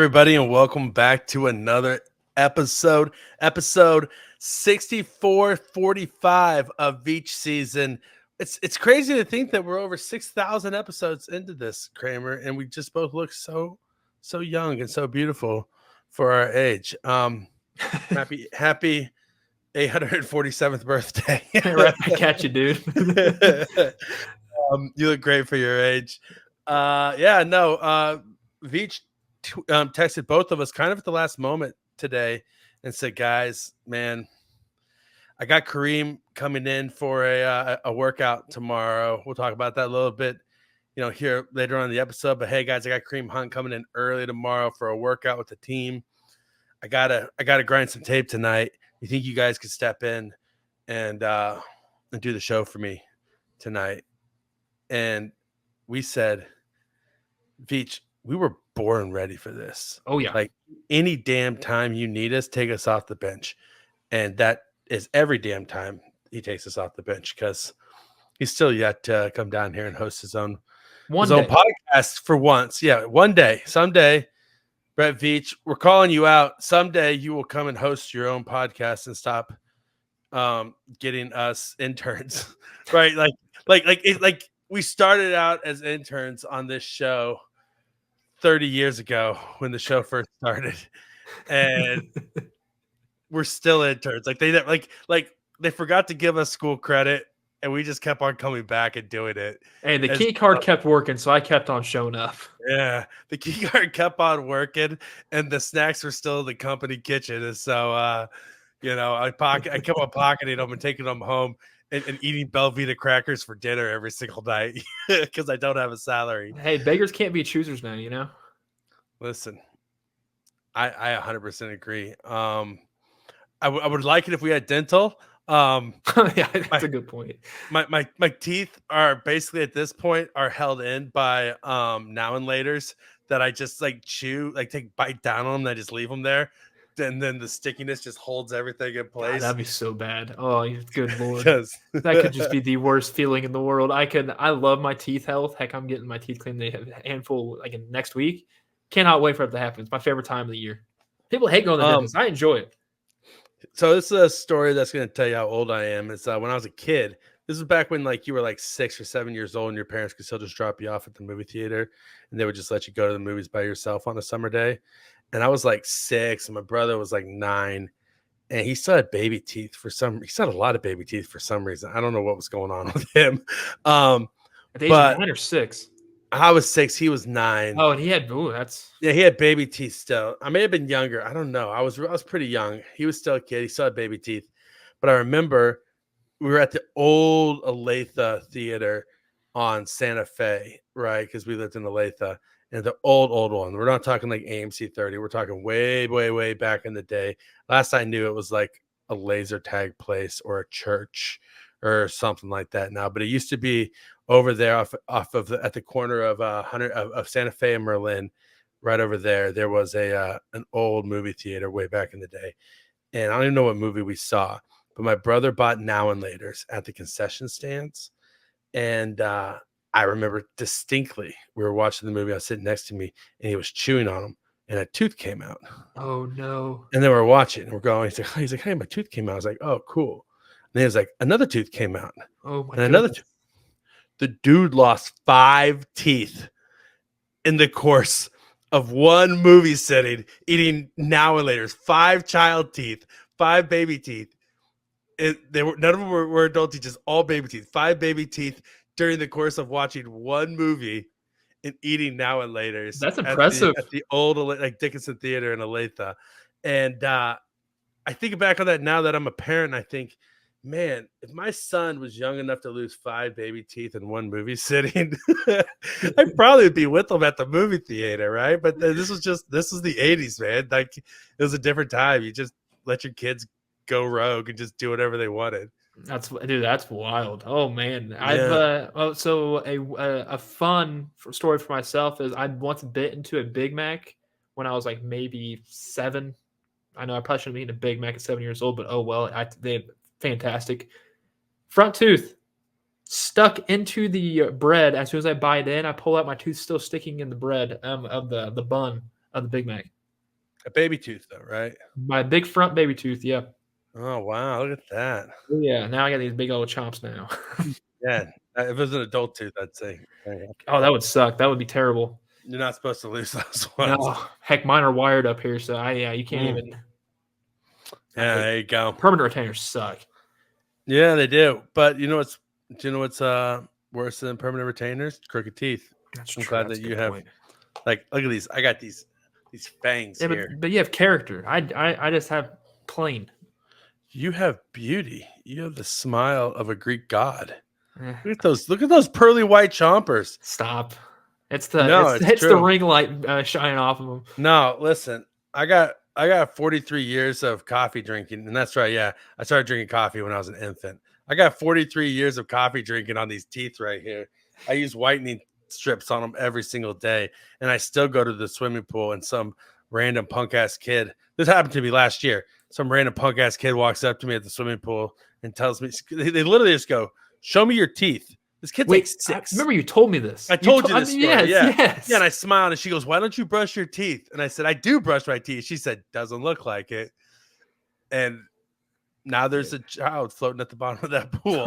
everybody, and welcome back to another episode 6445 of Veach season. It's crazy to think that we're over 6,000 episodes into this, Kramer, and we just both look so young and so beautiful for our age. Happy 847th birthday. Right back at you, dude. You look great for your age. Veach texted both of us kind of at the last moment today and said, guys, man, I got Kareem coming in for a workout tomorrow. We'll talk about that a little bit, here later on in the episode. But hey, guys, I got Kareem Hunt coming in early tomorrow for a workout with the team. I gotta grind some tape tonight. You think you guys could step in and do the show for me tonight? And we said, Veach, we were born ready for this. Oh, yeah. Like any damn time you need us, take us off the bench. And that is every damn time he takes us off the bench because he's still yet to come down here and host his own podcast for once. Yeah, one day, someday, Brett Veach, we're calling you out. Someday you will come and host your own podcast and stop getting us interns, right? Like we started out as interns on this show 30 years ago when the show first started, and we're still interns. Like they forgot to give us school credit, and we just kept on coming back and doing it. Hey, the key card kept working, so I kept on showing up. Yeah, the key card kept on working, and the snacks were still in the company kitchen. And so, I kept on pocketing them and taking them home and eating Belvita crackers for dinner every single night because I don't have a salary. Hey, beggars can't be choosers now, Listen, I 100% agree. I would like it if we had dental. Yeah, that's a good point. My teeth are basically at this point are held in by now and laters that I just chew, bite down on them, and I just leave them there. And then the stickiness just holds everything in place. God, that'd be so bad. Oh, good Lord. That could just be the worst feeling in the world. I love my teeth health. Heck, I'm getting my teeth cleaned a handful next week. Cannot wait for it to happen. It's my favorite time of the year. People hate going to the dentist. I enjoy it. So this is a story that's going to tell you how old I am. It's when I was a kid. This is back when you were 6 or 7 years old and your parents could still just drop you off at the movie theater and they would just let you go to the movies by yourself on a summer day. And I was 6 and my brother was 9 and he still had baby teeth he still had a lot of baby teeth for some reason. I don't know what was going on with him. At the age of 9 or 6? I was 6. He was 9. Oh, and he had he had baby teeth still. I may have been younger. I don't know. I was pretty young. He was still a kid. He still had baby teeth. But I remember we were at the old Olathe Theater on Santa Fe, right? Because we lived in Olathe, and the old one. We're not talking AMC 30. We're talking way back in the day. Last I knew, it was a laser tag place or a church or something like that now. But it used to be over there at the corner of Santa Fe and Merlin, right over there. There was an old movie theater way back in the day, and I don't even know what movie we saw. But my brother bought Now and Laters at the concession stands, and I remember distinctly we were watching the movie. I was sitting next to me, and he was chewing on them, and a tooth came out. Oh no! And then we're watching, and we're going. He's like, "Hey, my tooth came out." I was like, "Oh, cool." And he was like, "Another tooth came out." Oh my! And another tooth. The dude lost 5 teeth in the course of one movie sitting, eating Now and Laters. 5 child teeth, 5 baby teeth. None of them were adult teeth, just all baby teeth. 5 baby teeth during the course of watching one movie and eating Now and Laters. That's impressive. At the old Dickinson Theater in Olathe. And I think back on that now that I'm a parent. I think, man, if my son was young enough to lose 5 baby teeth in one movie sitting, I probably would be with him at the movie theater, right? But this was the 80s, man. It was a different time. You just let your kids go rogue and just do whatever they wanted. That's wild. Oh man, yeah. A fun story for myself is I once bit into a Big Mac when I was maybe 7. I know I probably shouldn't have eaten a Big Mac at 7 years old, but oh well. They fantastic. Front tooth stuck into the bread. As soon as I bite in, I pull out, my tooth still sticking in the bread of the bun of the Big Mac. A baby tooth, though, right? My big front baby tooth. Yeah. Oh wow, look at that. Oh, yeah. Now I got these big old chomps now. Yeah, if it was an adult tooth, I'd say Oh, that would suck. That would be terrible. you're not supposed to lose those No, ones. heck, mine are wired up here, so you can't even. Yeah, there you go. Permanent retainers suck. Yeah, they do. But do you know what's worse than permanent retainers? Crooked teeth. That's I'm true. glad That's that a you good have point. like look at these. I got these fangs Yeah, here. but you have character. I just have plain. You have beauty. You have the smile of a Greek god. Eh, Look at those pearly white chompers. stop. It's No, it's the true. ring light shining off of them. No, listen. I got 43 years of coffee drinking, and that's right. Yeah, I started drinking coffee when I was an infant. I got 43 years of coffee drinking on these teeth right here. I use whitening strips on them every single day, and I still go to the swimming pool. And some random punk ass kid. This happened to me last year. Some random punk ass kid walks up to me at the swimming pool and tells me they literally just go, "Show me your teeth." This kid's like 6. Remember you told me this. I told you this story. Yes, Yeah. yes. Yeah, and I smiled and she goes, "Why don't you brush your teeth?" And I said, "I do brush my teeth." She said, "Doesn't look like it." And now there's a child floating at the bottom of that pool.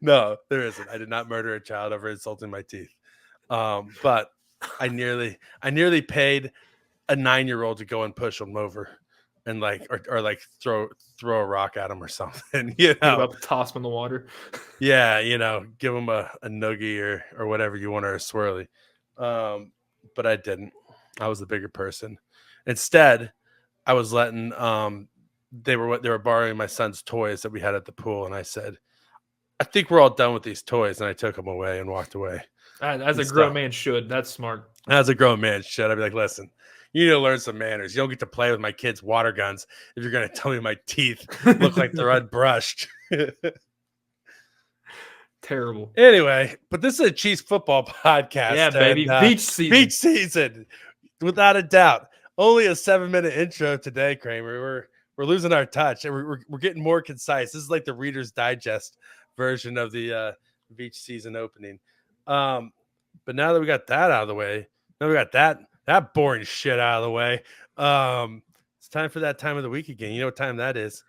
No, there isn't. I did not murder a child over insulting my teeth. But I nearly paid a 9-year-old to go and push him over and like or like throw a rock at him or something. About to toss him in the water. Yeah, give him a noogie or whatever you want, or a swirly. But I didn't. I was the bigger person. Instead, I was letting they were borrowing my son's toys that we had at the pool, and I said, "I think we're all done with these toys," and I took them away and walked away. As a grown man should. That's smart. As a grown man should. I'd be like, "Listen, you need to learn some manners. You don't get to play with my kids' water guns if you're going to tell me my teeth look like they're unbrushed." Terrible. Anyway, but this is a Chiefs football podcast. Yeah, baby. Veach season. Veach season, without a doubt. Only a 7-minute intro today, Kramer. We're losing our touch, and we're getting more concise. This is like the Reader's Digest version of the Veach season opening. But now that we got that out of the way, now we got that boring shit out of the way. It's time for that time of the week again. You know what time that is?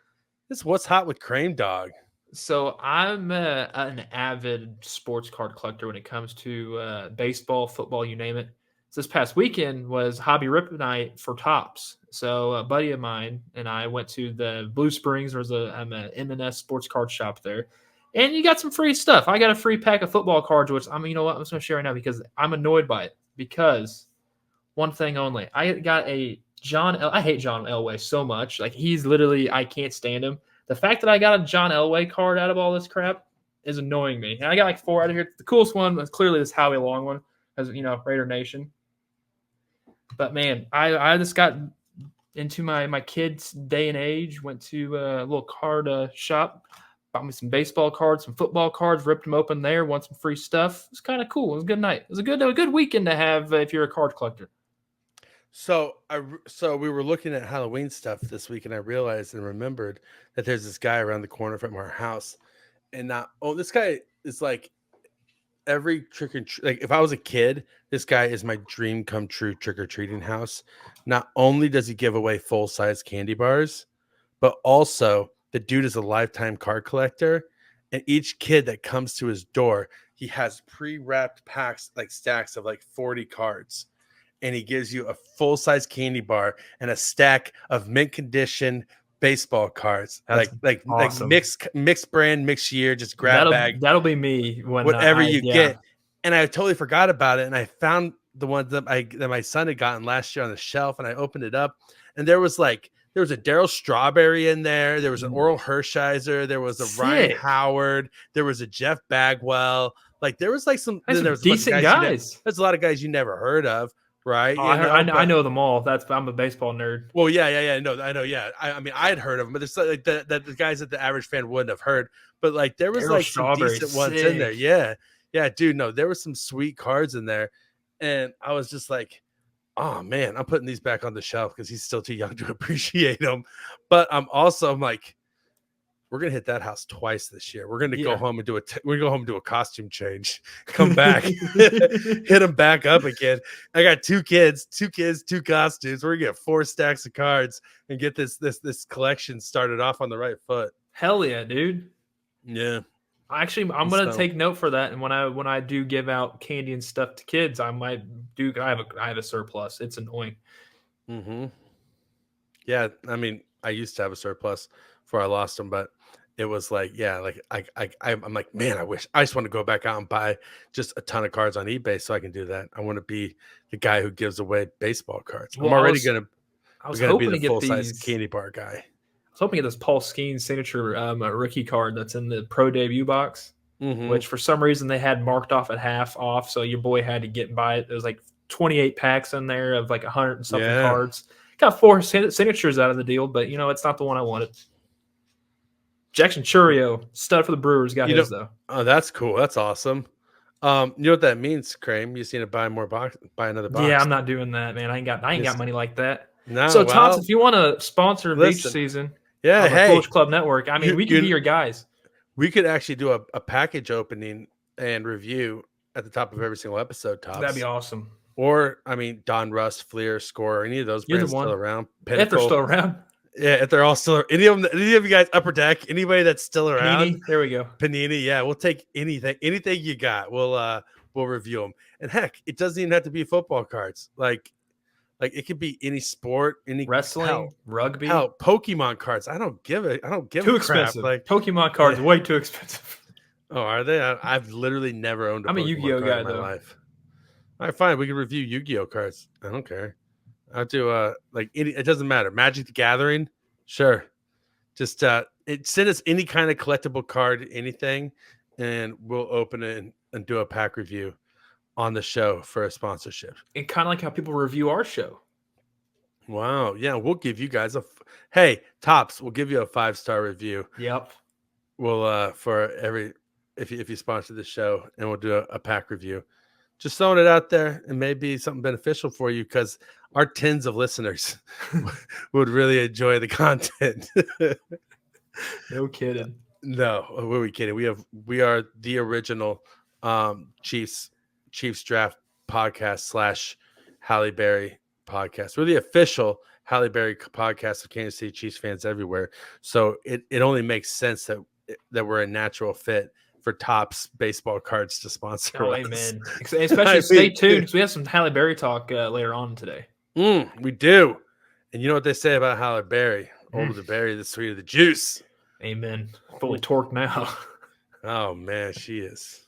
It's What's Hot with Krame Dog. So I'm an avid sports card collector when it comes to baseball, football, you name it. So this past weekend was Hobby Rip Night for Tops. So a buddy of mine and I went to the Blue Springs. I'm an M&S sports card shop there. And you got some free stuff. I got a free pack of football cards, which you know what? I'm just going to share right now because I'm annoyed by it. Because one thing only. I got I hate John Elway so much. Like, he's literally, I can't stand him. The fact that I got a John Elway card out of all this crap is annoying me. And I got like 4 out of here. The coolest one was clearly this Howie Long one, as Raider Nation. But man, I just got into my kids' day and age. Went to a little card shop, bought me some baseball cards, some football cards, ripped them open there, won some free stuff. It was kind of cool. It was a good night. It was a good weekend to have if you're a card collector. So we were looking at Halloween stuff this week, and I realized and remembered that there's this guy around the corner from our house, and this guy is like every trick or treat. Like, if I was a kid, this guy is my dream come true trick or treating house. Not only does he give away full size candy bars, but also the dude is a lifetime card collector, and each kid that comes to his door, he has pre-wrapped packs, like stacks of like 40 cards. And he gives you a full-size candy bar and a stack of mint condition baseball cards. That's awesome. Like mixed brand, mixed year, just grab bag. That'll be me when whatever you get. And I totally forgot about it. And I found the ones that my son had gotten last year on the shelf, and I opened it up, and there was a Daryl Strawberry in there. There was an Oral Hershiser. There was a Ryan Howard. There was a Jeff Bagwell. Like, there was like there was decent guys. There's a lot of guys you never heard of. Right. Oh, I know them all. I'm a baseball nerd. Well, yeah. No, I know. Yeah. I mean, I had heard of them, but there's like the guys that the average fan wouldn't have heard. But like, there was like some decent ones in there. Yeah. Yeah, dude. No, there were some sweet cards in there. And I was just like, oh man, I'm putting these back on the shelf because he's still too young to appreciate them. But I'm like, we're gonna hit that house twice this year. We're gonna go Yeah. home and we're gonna go home and do a costume change. Come back, hit them back up again. I got two kids, two costumes. We're gonna get 4 stacks of cards and get this collection started off on the right foot. Hell yeah, dude. Yeah. Actually, I'm gonna take note for that. And when I do give out candy and stuff to kids, I might do. I have a surplus. It's annoying. Mm-hmm. Yeah, I mean, I used to have a surplus before I lost them, but it was like, yeah, like I'm like, man, I just want to go back out and buy just a ton of cards on eBay so I can do that. I want to be the guy who gives away baseball cards. Well, I'm already I was gonna be hoping the to get full size these. candy bar guy. I was hoping to get this Paul Skeens signature rookie card that's in the pro debut box, which for some reason they had marked off at half off, so your boy had to get and buy it. There was like 28 packs in there of like 100 and something cards. Got 4 signatures out of the deal, but it's not the one I wanted. Jackson Churio, stud for the Brewers, got his though. Oh, that's cool. That's awesome. You know what that means, Krame? You just need to buy another box. Yeah, I'm not doing that, man. I ain't got money like that. No. So, Tots, if you want to sponsor Veach season, yeah, the Foolish Club Network, I mean, we could be your guys. We could actually do a package opening and review at the top of every single episode, Tots. That'd be awesome. Or, I mean, Don Russ, Fleer, Score, any of those brands still around. Pinnacle. If they're still around. Yeah, if they're all still any of you guys, Upper Deck, anybody that's still around. Panini, there we go. Panini, yeah, we'll take anything you got. We'll review them. And heck, it doesn't even have to be football cards. Like it could be any sport, any wrestling, rugby, Pokemon cards. I don't give too expensive. Like Pokemon cards, way too expensive. Oh, are they? I've literally never owned I'm a Yu-Gi-Oh guy in my life. All right, fine. We can review Yu-Gi-Oh cards. I don't care. I'll do it doesn't matter. Magic the Gathering, sure. Just send us any kind of collectible card, anything, and we'll open it and do a pack review on the show for a sponsorship. And kind of like how people review our show. Wow. Yeah, we'll give you guys hey, Tops, we'll give you a 5-star review. Yep. We'll for every if you sponsor the show, and we'll do a pack review. Just throwing it out there, and maybe something beneficial for you because our tens of listeners would really enjoy the content. No kidding. No, what are we kidding? We are the original Chiefs Draft podcast / Halle Berry podcast. We're the official Halle Berry podcast of Kansas City Chiefs fans everywhere. So it only makes sense that we're a natural fit for Tops baseball cards to sponsor. Oh, amen. Especially stay tuned because we have some Halle Berry talk later on today. We do. And you know what they say about Halle Berry? Older the berry, the sweeter the juice. Amen. Fully torqued now. Oh, man, she is.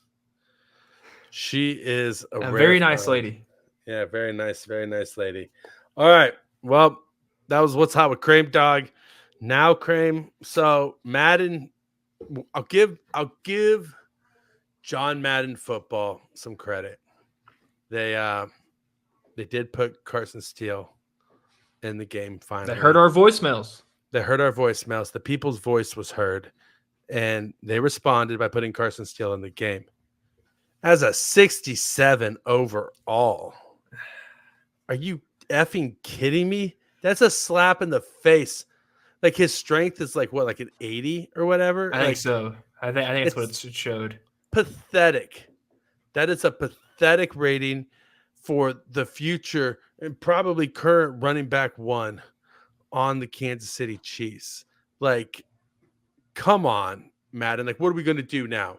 She is a very nice lady. Yeah, very nice lady. All right. Well, that was what's hot with Krame Dog. Now, Krame. So Madden, I'll give John Madden football some credit. They did put Carson Steele in the game finally. They heard our voicemails. The people's voice was heard, and they responded by putting Carson Steele in the game. As a 67 overall. Are you effing kidding me? That's a slap in the face. Like his strength is like an 80 or whatever. I think so. I think that's what it showed. Pathetic. That is a pathetic rating for the future and probably current running back 1 on the Kansas City Chiefs. Like, come on, Madden. Like, what are we going to do now?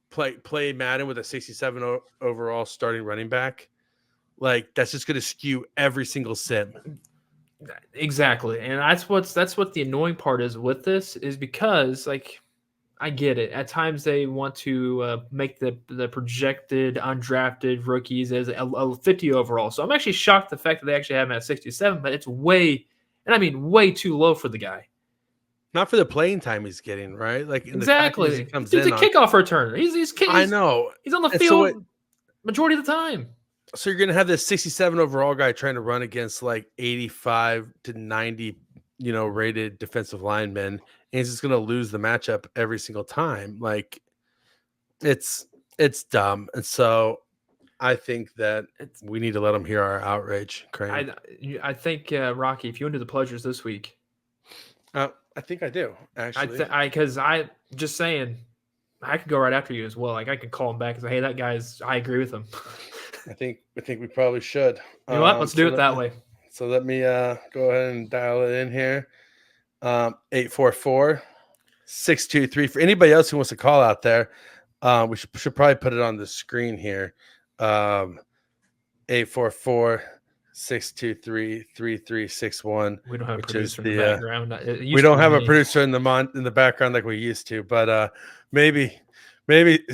Play Madden with a 67 overall starting running back? Like, that's just going to skew every single sim. Exactly. And that's what the annoying part is with this is because, like, I get it. At times they want to make the projected undrafted rookies as a 50 overall. So I'm actually shocked the fact that they actually have him at 67, but it's way too low for the guy. Not for the playing time he's getting, right? Like exactly. He's a kickoff returner. He's I know. He's on the field majority of the time. So you're going to have this 67 overall guy trying to run against like 85 to 90, rated defensive linemen, and he's just going to lose the matchup every single time. Like it's dumb. And so I think that we need to let him hear our outrage. Krame. I think, Rocky, if you want to do the pleasures this week. I think I do, actually. Because I just saying, I could go right after you as well. Like I could call him back and say, "Hey, that guy's. I agree with him." I think we probably should. You know what? Let's do it that way. So let me go ahead and dial it in here. 844-623. For anybody else who wants to call out there, we should probably put it on the screen here. 844-623-3361. We don't have a producer in the background. We don't have a producer in the background like we used to, but maybe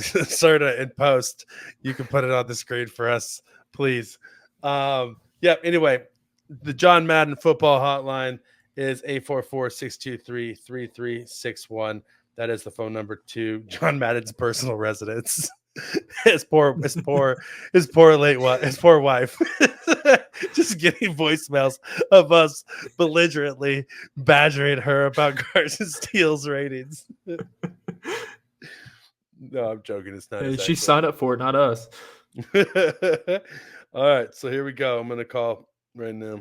sort of in post you can put it on the screen for us, please. Anyway, the John Madden football hotline is 844-623-3361. That is the phone number to John Madden's personal residence. His poor wife just getting voicemails of us belligerently badgering her about Carson Steele's ratings. No, I'm joking. It's not. She signed up for it, not us. All right, so here we go. I'm gonna call right now.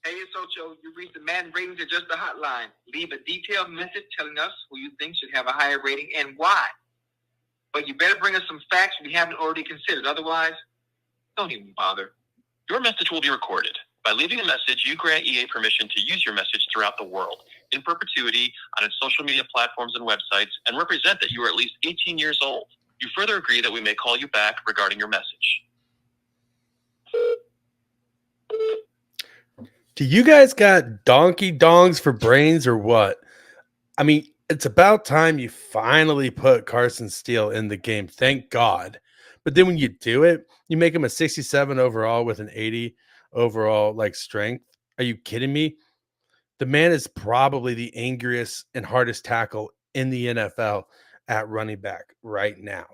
Hey, it's Ocho. You reached the Madden Ratings Adjuster Hotline. Leave a detailed message telling us who you think should have a higher rating and why. But you better bring us some facts we haven't already considered. Otherwise, don't even bother. Your message will be recorded. By leaving a message, you grant EA permission to use your message throughout the world, in perpetuity, on its social media platforms and websites, and represent that you are at least 18 years old. You further agree that we may call you back regarding your message. Do you guys got donkey dongs for brains or what? I mean, it's about time you finally put Carson Steele in the game. Thank God. But then when you do it, you make him a 67 overall with an 80 overall strength. Are you kidding me? The man is probably the angriest and hardest tackle in the NFL at running back right now.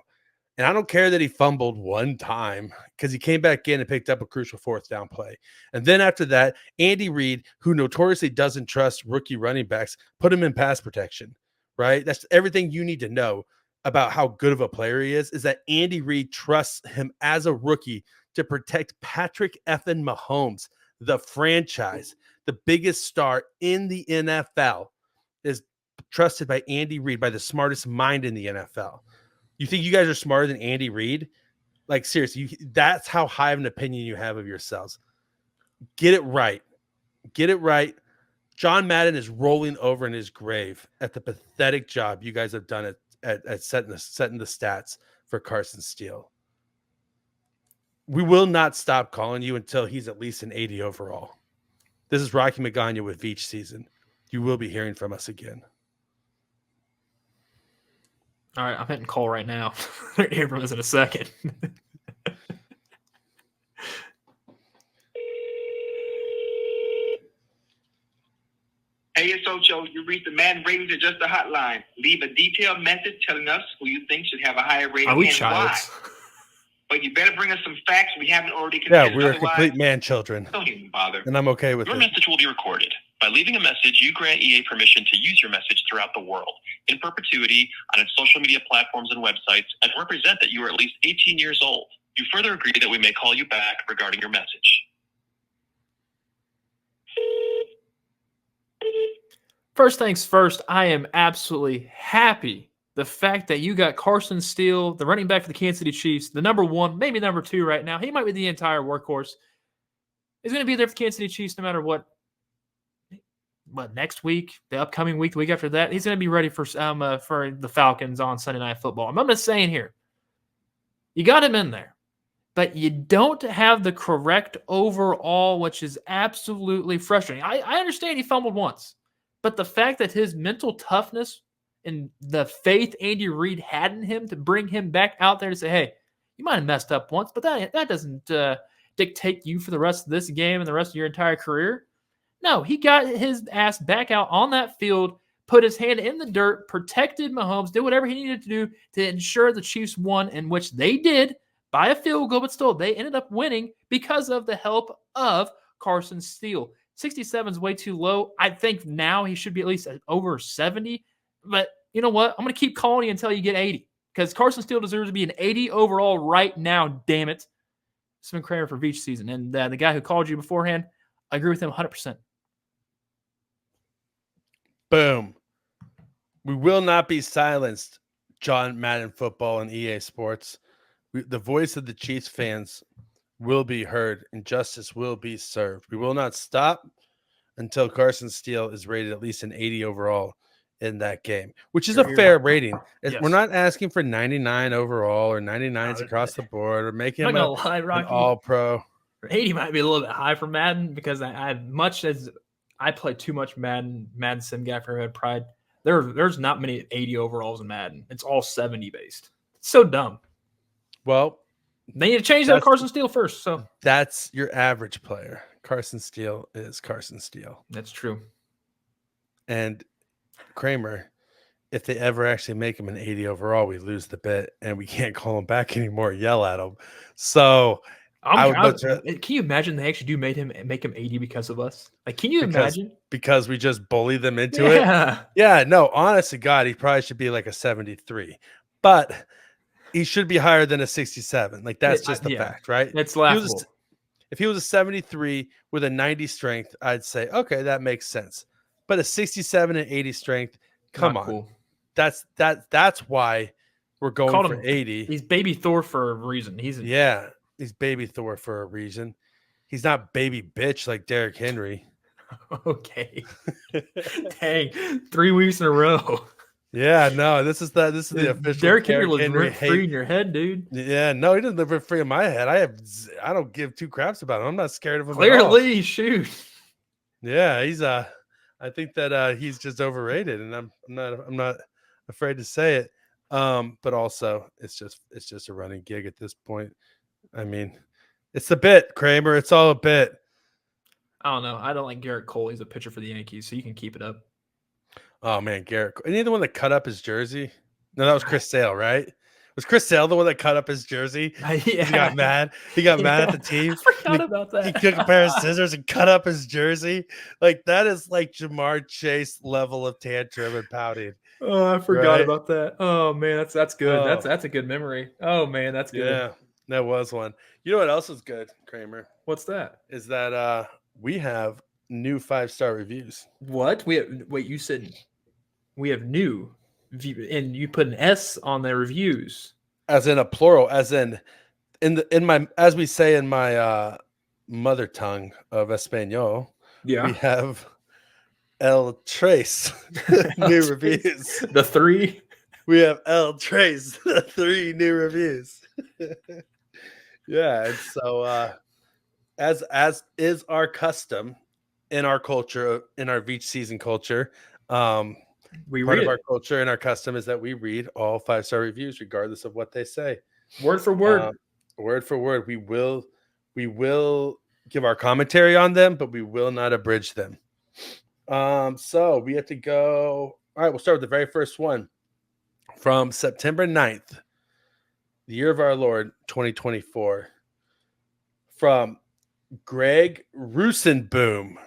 And I don't care that he fumbled one time because he came back in and picked up a crucial fourth down play. And then after that, Andy Reid, who notoriously doesn't trust rookie running backs, put him in pass protection, right? That's everything you need to know about how good of a player he is that Andy Reid trusts him as a rookie to protect Patrick effing Mahomes, the franchise, the biggest star in the NFL, is trusted by Andy Reid, by the smartest mind in the NFL. You think you guys are smarter than Andy Reid? Like, seriously, that's how high of an opinion you have of yourselves. Get it right. Get it right. John Madden is rolling over in his grave at the pathetic job you guys have done at setting the stats for Carson Steele. We will not stop calling you until he's at least an 80 overall. This is Rocky Magaña with Veach season. You will be hearing from us again. All right, I'm hitting call right now. They're hear from us in a second. Hey, it's Ocho. You reached the Madden Ratings Adjuster Hotline. Leave a detailed message telling us who you think should have a higher rating Are we and childs? why. But you better bring us some facts we haven't already considered. Yeah, we're complete man children. Don't even bother. And I'm okay with Your it. message will be recorded. By leaving a message, you grant EA permission to use your message throughout the world, in perpetuity, on its social media platforms and websites, and represent that you are at least 18 years old. You further agree that we may call you back regarding your message. First things first, I am absolutely happy. The fact that you got Carson Steele, the running back for the Kansas City Chiefs, the number one, maybe number two right now. He might be the entire workhorse. He's going to be there for the Kansas City Chiefs no matter what. Next week, the upcoming week, the week after that, he's going to be ready for the Falcons on Sunday Night Football. I'm just saying here, you got him in there, but you don't have the correct overall, which is absolutely frustrating. I understand he fumbled once, but the fact that his mental toughness and the faith Andy Reid had in him to bring him back out there to say, hey, you might have messed up once, but that doesn't dictate you for the rest of this game and the rest of your entire career. No, he got his ass back out on that field, put his hand in the dirt, protected Mahomes, did whatever he needed to do to ensure the Chiefs won, in which they did by a field goal, but still they ended up winning because of the help of Carson Steele. 67 is way too low. I think now he should be at least over 70. But you know what? I'm going to keep calling you until you get 80 because Carson Steele deserves to be an 80 overall right now, damn it. It's been Kramer for Veach season. And the guy who called you beforehand, I agree with him 100%. Boom. We will not be silenced, John Madden Football and EA Sports. The voice of the Chiefs fans will be heard and justice will be served. We will not stop until Carson Steele is rated at least an 80 overall in that game, which is a fair rating. Yes. We're not asking for 99 overall or 99s across the board or making him an all-pro. 80 might be a little bit high for Madden because I much as I play too much Madden Sim Guy for Red Pride. There's not many 80 overalls in Madden. It's all 70 based. It's so dumb. Well, they need to change that Carson Steele first. So that's your average player. Carson Steele is Carson Steele. That's true. And Kramer, if they ever actually make him an 80 overall, we lose the bet and we can't call him back anymore. Yell at him. So can you imagine they actually do make him 80 because of us? Like, can you imagine? Because we just bully them into it. Yeah. No, honest to God, he probably should be like a 73, but he should be higher than a 67. Like that's just the fact, right? It's laughable. If he was a 73 with a 90 strength, I'd say, okay, that makes sense. But a 67 and 80 strength, come on. Cool. That's why we're going for 80. He's baby Thor for a reason. He's baby Thor for a reason. He's not baby bitch like Derrick Henry. Okay. Dang, 3 weeks in a row. Yeah, no, this is the official. Derrick Henry lives rent free in your head, dude. Yeah, no, he doesn't live rent free in my head. I don't give two craps about him. I'm not scared of him. Clearly, shoot. Yeah, I think that he's just overrated, and I'm not afraid to say it. But also it's just a running gig at this point. I mean, it's a bit, Kramer. It's all a bit. I don't know. I don't like Garrett Cole. He's a pitcher for the Yankees, so you can keep it up. Oh man, Garrett. Any the one that cut up his jersey? No, that was Chris Sale, right? Was Chris Sale the one that cut up his jersey? Yeah. He got mad. He got mad at the team. I forgot about that. He took a pair of scissors and cut up his jersey. Like that is like Jamar Chase level of tantrum and pouting. Oh, I forgot about that. Oh man, that's good. Oh. That's a good memory. Oh man, that's good. Yeah, that was one. You know what else is good, Kramer? What's that? Is that we have new 5-star reviews. What? You said we have new, and you put an S on the reviews, as in a plural, as in my, as we say in my mother tongue of Espanol. Yeah, we have El Trace new reviews. The 3. We have El Trace, the 3 new reviews. Yeah, and so as is our custom in our culture, in our Veach season culture, part of our culture and our custom is that we read all 5-star reviews regardless of what they say, word for word. Word for word. We will give our commentary on them, but we will not abridge them. So we have to go. All right, we'll start with the very first one from September 9th, the year of our Lord 2024, from Greg Rusenboom.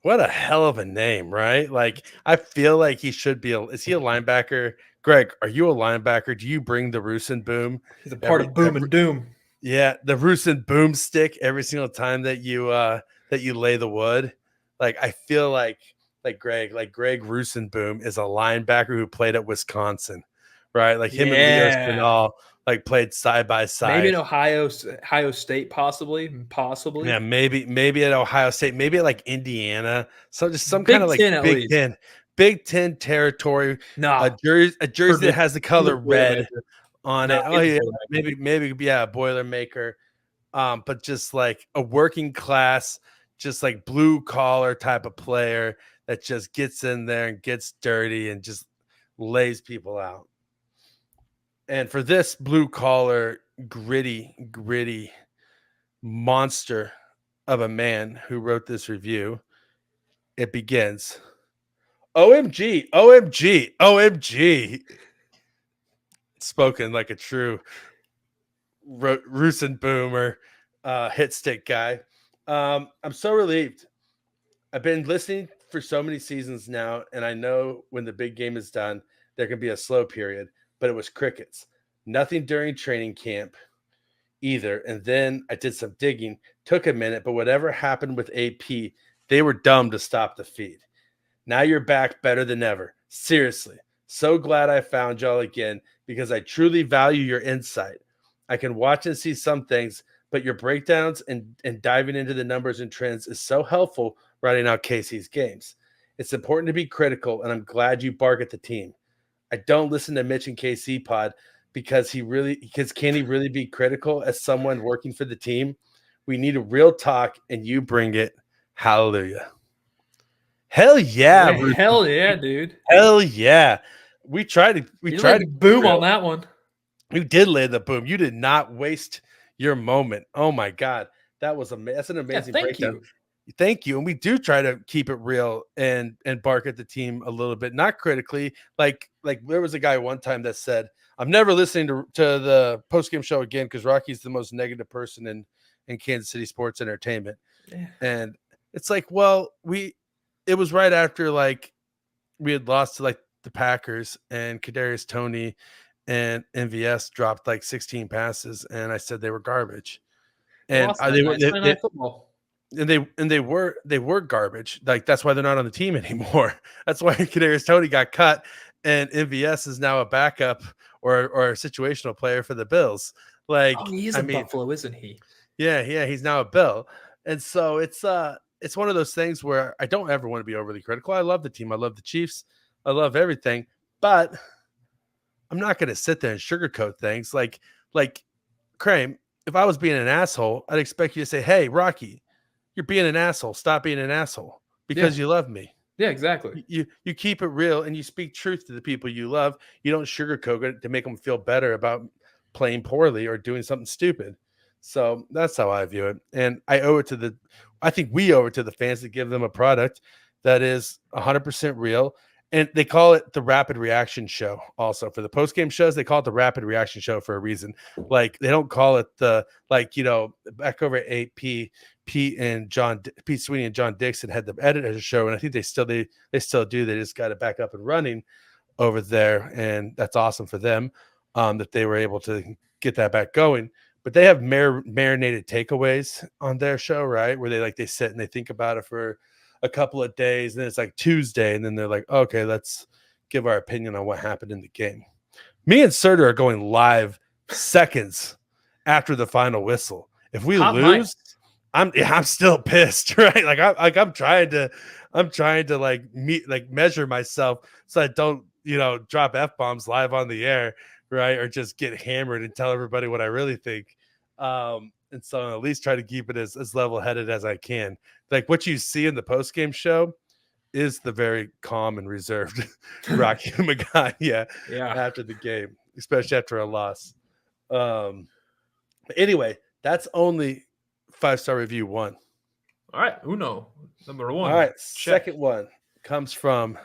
What a hell of a name, right? Like, I feel like he should be is he a linebacker? Greg, are you a linebacker? Do you bring the Rusenboom? He's a part of Boom and Doom. Yeah, the Rusenboom stick every single time that you lay the wood. Like, I feel like Greg Rusenboom is a linebacker who played at Wisconsin, right? Like him and Leo Spinall like played side by side. Maybe in Ohio State, possibly. Yeah, maybe at Ohio State, maybe at like Indiana. So just some kind of like Big Ten territory. No, a jersey that has the color red on it. Oh yeah, maybe a Boilermaker. But just like a working class, just like blue collar type of player that just gets in there and gets dirty and just lays people out. And for this blue collar, gritty monster of a man who wrote this review, it begins, OMG, OMG, OMG. Spoken like a true Rusenboomer hit stick guy. I'm so relieved. I've been listening for so many seasons now, and I know when the big game is done, there can be a slow period. But it was crickets. Nothing during training camp either. And then I did some digging. Took a minute, but whatever happened with AP They were dumb to stop the feed. Now you're back better than ever. Seriously. So glad I found y'all again because I truly value your insight. I can watch and see some things, but your breakdowns and diving into the numbers and trends is so helpful writing out Casey's games. It's important to be critical, and I'm glad you bark at the team. I don't listen to Mitch and KC pod because can he really be critical as someone working for the team? We need a real talk, and you bring it. Hallelujah. Hell yeah, Man, hell yeah, dude. hell yeah. We tried to boom on that one. You did lay the boom. You did not waste your moment. Oh my God. That's an amazing breakdown. Thank you. And we do try to keep it real and bark at the team a little bit, not critically. Like there was a guy one time that said, I'm never listening to the post-game show again because Rocky's the most negative person in Kansas City sports entertainment. Yeah. And it's like, well, it was right after like we had lost to like the Packers and Kadarius Toney and MVS dropped like 16 passes, and I said they were garbage. And they were garbage. Like that's why they're not on the team anymore. That's why Kadarius Toney got cut, and MVS is now a backup or a situational player for the Bills. Like he's Buffalo, isn't he? Yeah, he's now a Bill, and so it's one of those things where I don't ever want to be overly critical. I love the team. I love the Chiefs. I love everything, but I'm not going to sit there and sugarcoat things. Like Krame, if I was being an asshole, I'd expect you to say, hey, Rocky, you're being an asshole. Stop being an asshole because you love me. Yeah, exactly. You keep it real and you speak truth to the people you love. You don't sugarcoat it to make them feel better about playing poorly or doing something stupid. So that's how I view it. And I think we owe it to the fans to give them a product that is 100% real. And they call it the rapid reaction show also. For the post-game shows, they call it the rapid reaction show for a reason. Like they don't call it back over at 8P, Pete Sweeney and John Dixon had the editor show, and I think they still do. They just got it back up and running over there, and that's awesome for them that they were able to get that back going. But they have marinated takeaways on their show, right? Where they sit and they think about it for a couple of days, and then it's like Tuesday, and then they're like, okay, let's give our opinion on what happened in the game. Me and Serta are going live seconds after the final whistle. If we lose, I'm still pissed, right? I'm trying to measure myself so I don't drop F-bombs live on the air, right? Or just get hammered and tell everybody what I really think. And so I'll at least try to keep it as level-headed as I can. Like what you see in the post-game show is the very calm and reserved Rocky Magaña after the game, especially after a loss. Anyway, that's only 5-star review 1. All right, Uno, number 1. All right, second one comes from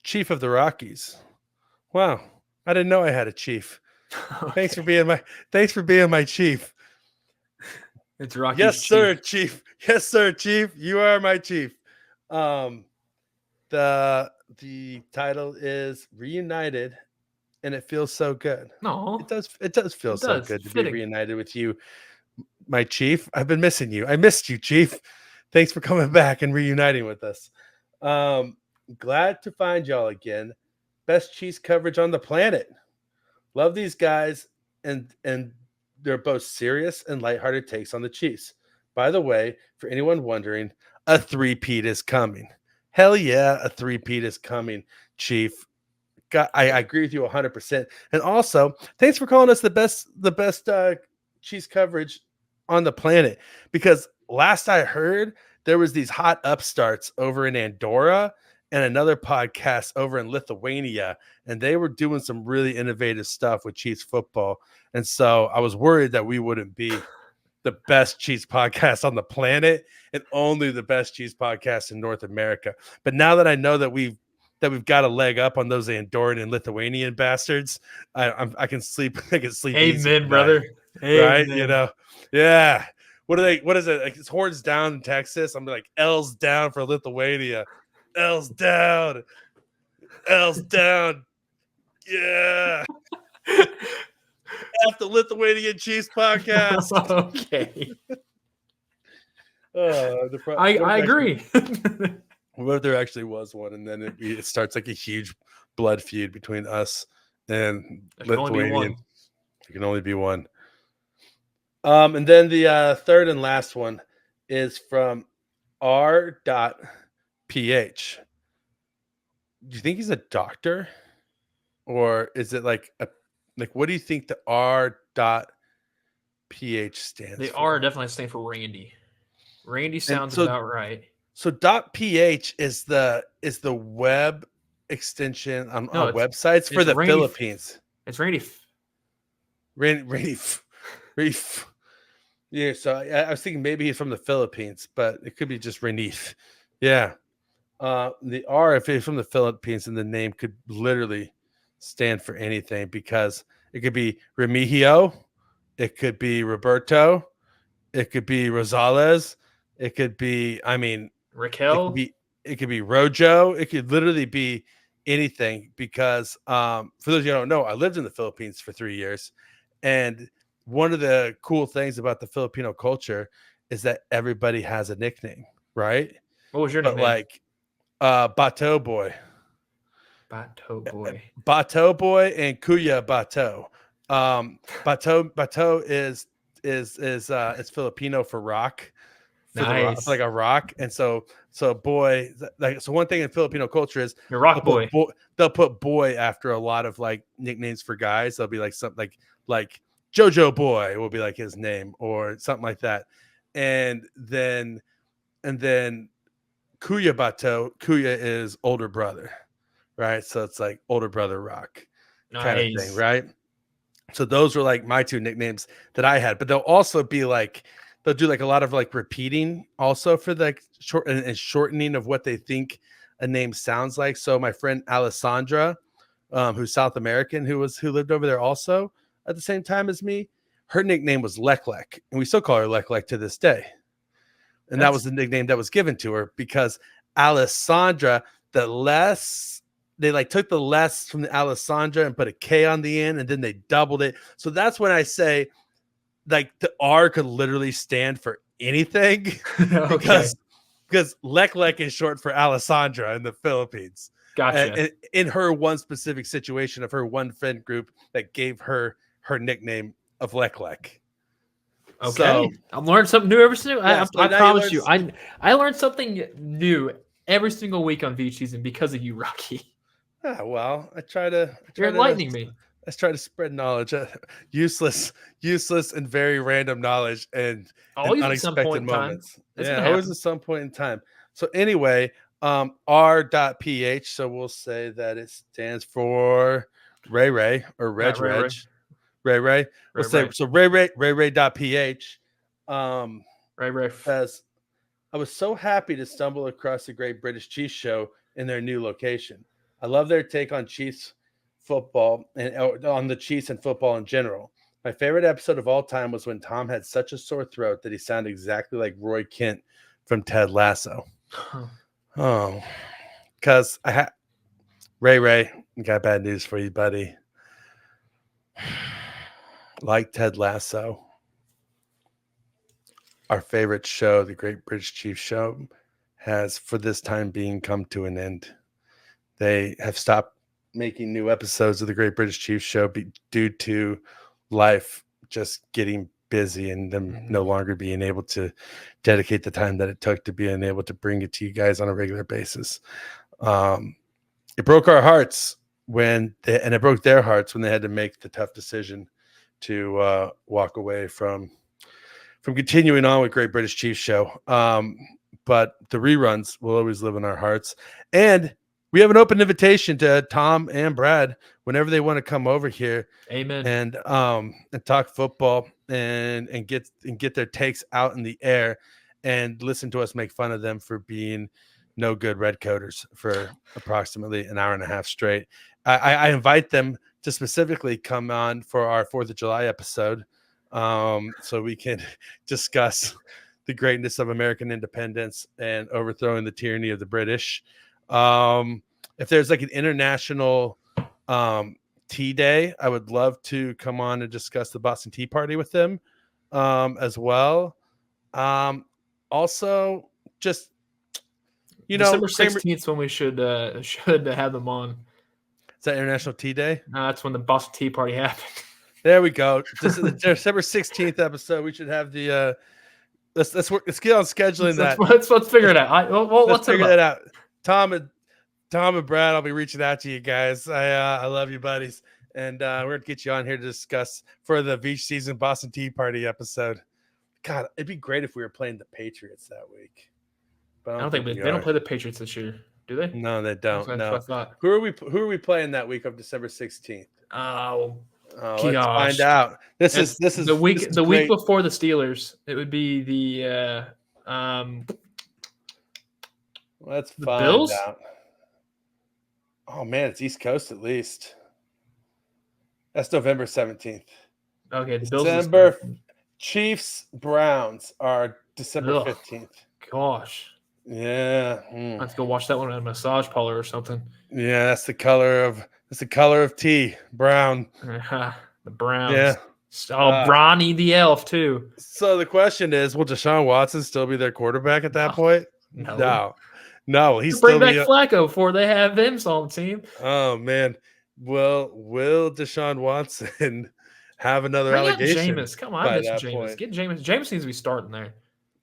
Chief of the Rockies. Wow, I didn't know I had a chief. Okay. Thanks for being my chief. It's Rocky. Yes, sir, Chief. Yes, sir, Chief. You are my chief. The title is Reunited, and it feels so good. No, it does feel so good to be reunited with you, my chief. I've been missing you. I missed you, Chief. Thanks for coming back and reuniting with us. Glad to find y'all again. Best Chiefs coverage on the planet. Love these guys, and they're both serious and lighthearted takes on the Chiefs. By the way, for anyone wondering, a three-peat is coming. Hell yeah, a three-peat is coming, Chief. I agree with you 100%. And also, thanks for calling us the best Chiefs coverage on the planet. Because last I heard, there was these hot upstarts over in Andorra and another podcast over in Lithuania, and they were doing some really innovative stuff with Chiefs football. And so I was worried that we wouldn't be the best Chiefs podcast on the planet and only the best Chiefs podcast in North America. But now that I know that we've got a leg up on those Andorran and Lithuanian bastards, I can sleep. I can sleep. Amen, brother. Right? Amen. Yeah. What is it? Like, it's horns down in Texas. I'm like L's down for Lithuania. L's down. L's down. Yeah. F the Lithuanian Chiefs podcast. Okay. I agree. What if there actually was one, and then it starts like a huge blood feud between us and There can only be Lithuanian? one. There can only be one. And then the third and last one is from R.PH. Do you think he's a doctor, or is it like what do you think the R.PH stands They for? are definitely stand for Randy. Randy sounds about right. So .ph is the web extension on websites for the Randy, Philippines. It's Randy. Randy. Yeah, so I was thinking maybe he's from the Philippines, but it could be just Ranif. Yeah. The R, if it's from the Philippines, and the name could literally stand for anything, because it could be Remigio, it could be Roberto, it could be Rosales, it could be, Raquel. It could be Rojo, it could literally be anything, because for those of you who don't know, I lived in the Philippines for 3 years, and one of the cool things about the Filipino culture is that everybody has a nickname, right? What was your But nickname? Bato Boy. Bato Boy. Bato Boy and Kuya Bato. Bato is it's Filipino for rock. For Nice. like a rock. And so boy, like, so one thing in Filipino culture is Your rock boy. They'll put boy after a lot of like nicknames for guys. They'll be like something like Jojo Boy will be like his name, or something like that. And then Kuya Bato, Kuya is older brother, right? So it's like older brother rock kind of thing, right? So those were like my two nicknames that I had, but they'll also be like, they'll do like a lot of like repeating also for like short and shortening of what they think a name sounds like. So my friend Alessandra, who's South American, who lived over there also at the same time as me, her nickname was Lek, and we still call her Lek to this day. And that was the nickname that was given to her, because Alessandra, they like took the less from the Alessandra and put a K on the end, and then they doubled it. So that's when I say like the R could literally stand for anything. Okay. Because Lek is short for Alessandra in the Philippines. Gotcha. In her one specific situation of her one friend group that gave her nickname of Lek. Okay, so, I'm learning something new every single. Yeah, I promise you, I learned something new every single week on Veach season because of you, Rocky. Well, You're enlightening me. Let's try to spread knowledge, useless and very random knowledge, and unexpected moments. Always at some point in time. So anyway, R.PH. So we'll say that it stands for Ray or Reg. Ray. We'll say so Ray.ph. Ray. As I was so happy to stumble across the Great British Chiefs show in their new location. I love their take on Chiefs football and on the Chiefs and football in general. My favorite episode of all time was when Tom had such a sore throat that he sounded exactly like Roy Kent from Ted Lasso. Oh, because Ray, got bad news for you, buddy. Like Ted Lasso, our favorite show, the Great British Chiefs show, has for this time being come to an end. They have stopped making new episodes of the Great British Chiefs show due to life just getting busy and them no longer being able to dedicate the time that it took to being able to bring it to you guys on a regular basis. It broke our hearts and it broke their hearts when they had to make the tough decision to walk away from continuing on with Great British Chiefs show. But the reruns will always live in our hearts. And we have an open invitation to Tom and Brad whenever they want to come over here. Amen. And talk football and get their takes out in the air and listen to us make fun of them for being no good red coaters for approximately an hour and a half straight. I invite them to specifically come on for our 4th of July episode, so we can discuss the greatness of American independence and overthrowing the tyranny of the British. If there's like an international tea day, I would love to come on and discuss the Boston Tea Party with them as well. Also, just December Kramer, 16th is when we should have them on. is that International Tea Day? That's when the Boston Tea Party happened. There we go. This is the December 16th episode. We should have the let's get on scheduling that. Let's figure it out. Let's figure that out. Tom and Brad, I'll be reaching out to you guys. I love you, buddies, and we're gonna get you on here to discuss for the Veach season Boston Tea Party episode. God, it'd be great if we were playing the Patriots that week. But I don't think they don't play the Patriots this year, do they? No, they don't. That's no. what I thought. Who are we playing that week of December 16th? Oh, let's find out. This is the week before the Steelers. It would be the let's the find Bills? out. Oh man, it's East Coast at least. That's November 17th. Okay, the Bills. December Chiefs Browns are December 15th. Gosh. Yeah. I have to go watch that one at a massage parlor or something. Yeah, that's the color of tea, brown. The Browns. Yeah. Bronny the elf too. So the question is, will Deshaun Watson still be their quarterback at that point? No. He's bring still back Flacco before they have him on the team. Oh man. Will Deshaun Watson have another allegation? Jameis. Come on, I miss Jameis. Get Jameis. Jameis needs to be starting there.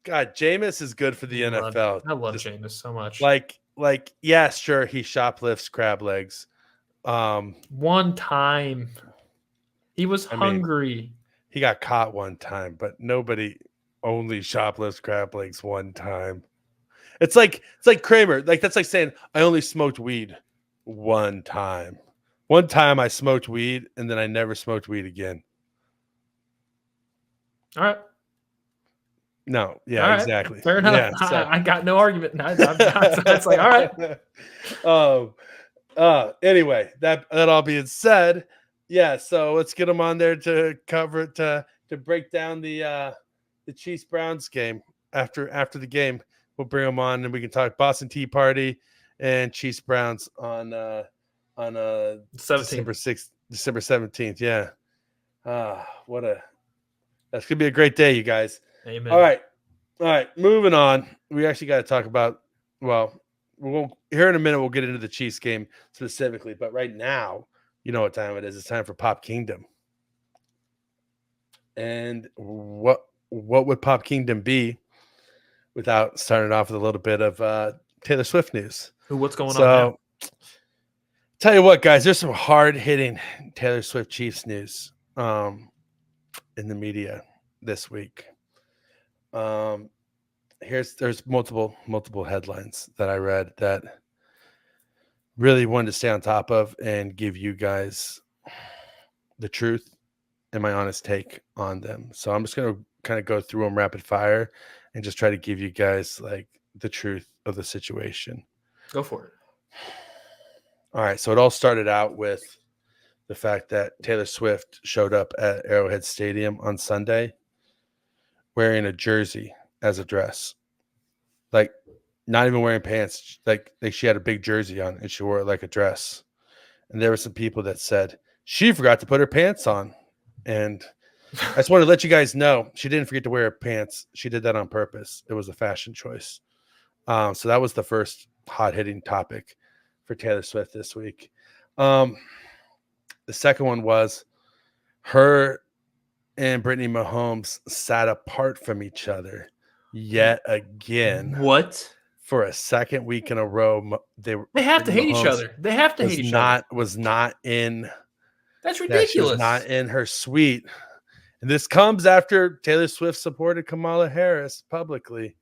God, Jameis is good for the NFL. I love Jameis so much. Yeah, sure, he shoplifts crab legs. One time, he was hungry. He got caught one time, but nobody only shoplifts crab legs one time. It's like Kramer. That's like saying I only smoked weed one time. One time I smoked weed, and then I never smoked weed again. All right. No, yeah, right. Exactly. Fair enough. Yeah, so. I got no argument. It's like, all right. Anyway, that all being said, yeah. So let's get them on there to cover it to break down the Chiefs Browns game. After the game, we'll bring them on and we can talk Boston Tea Party and Chiefs Browns on 17th. December 17th. Yeah. That's gonna be a great day, you guys. Amen. All right. Moving on. We actually got to talk about. Well, here in a minute we'll get into the Chiefs game specifically, but right now, you know what time it is. It's time for Pop Kingdom. And what would Pop Kingdom be without starting off with a little bit of Taylor Swift news? What's going on now? Tell you what, guys, there's some hard-hitting Taylor Swift Chiefs news in the media this week. There's multiple headlines that I read that really wanted to stay on top of and give you guys the truth and my honest take on them. So I'm just going to kind of go through them rapid fire and just try to give you guys like the truth of the situation. Go for it. All right. So it all started out with the fact that Taylor Swift showed up at Arrowhead Stadium on Sunday wearing a jersey as a dress, like not even wearing pants, like she had a big jersey on and she wore it like a dress. And there were some people that said she forgot to put her pants on. And I just wanted to let you guys know she didn't forget to wear her pants. She did that on purpose. It was a fashion choice. So that was the first hot-hitting topic for Taylor Swift this week. The second one was her and Brittany Mahomes sat apart from each other yet again. What? For a second week in a row, they have to hate each other. They have to hate each other. Was not in. That's ridiculous. She was not in her suite. And this comes after Taylor Swift supported Kamala Harris publicly.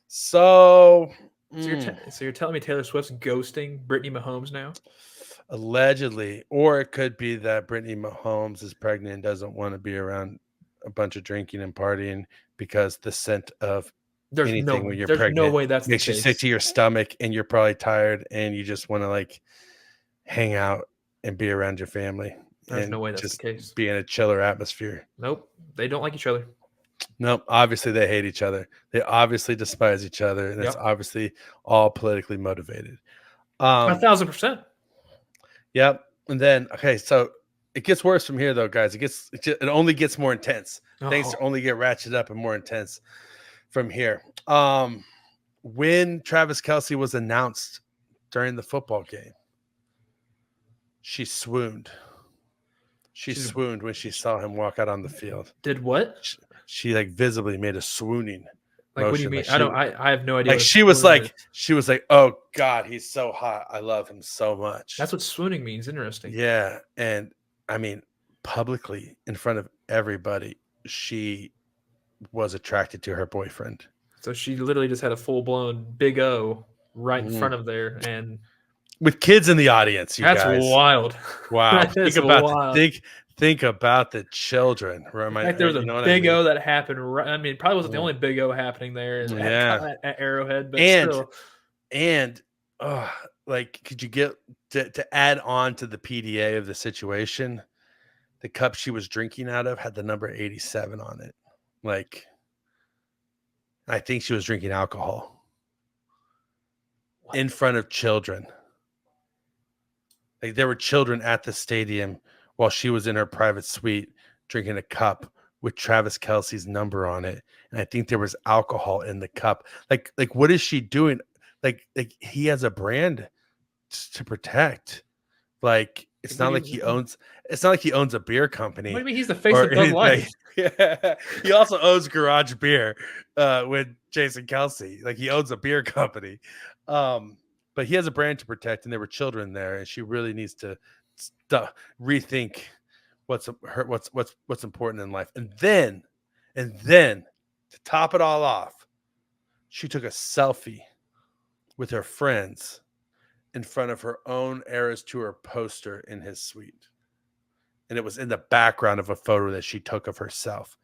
So you're telling me Taylor Swift's ghosting Brittany Mahomes now? Allegedly. Or it could be that Brittany Mahomes is pregnant and doesn't want to be around a bunch of drinking and partying because the scent of anything when you're pregnant no way that's makes you sick to your stomach and you're probably tired and you just want to like hang out and be around your family. There's no way that's the case. Be in a chiller atmosphere. Nope. They don't like each other. Nope. Obviously, they hate each other. They obviously despise each other. And it's obviously all politically motivated. 1,000%. Yep. And then, okay, so it gets worse from here, though, guys. It only gets more intense. Things only get ratcheted up and more intense from here. When Travis Kelce was announced during the football game, she swooned. She swooned when she saw him walk out on the field. Did what? She like visibly made a swooning Like, motion. what do you mean? Like I have no idea. like what she was swooning is. like, oh God, he's so hot. I love him so much. That's what swooning means. Interesting. Yeah. And I mean, publicly in front of everybody, she was attracted to her boyfriend. So she literally just had a full blown big O right in front of there, and with kids in the audience. That's wild. Wow. Think about the children. Like there was a big O that happened. I mean, probably wasn't the only big O happening there at Arrowhead, but still. And like, could you get to add on to the PDA of the situation? The cup she was drinking out of had the number 87 on it. Like, I think she was drinking alcohol in front of children. Like, there were children at the stadium while she was in her private suite drinking a cup with Travis Kelce's number on it. And I think there was alcohol in the cup. Like what is she doing? Like he has a brand to protect. Like, it's not like he owns a beer company. What do you mean he's the face of Bud Light? Yeah. He also owns Garage Beer with Jason Kelce. Like, he owns a beer company. But he has a brand to protect, and there were children there, and she really needs to rethink what's important in life. And then to top it all off, she took a selfie with her friends in front of her own Eras Tour poster in his suite. And it was in the background of a photo that she took of herself.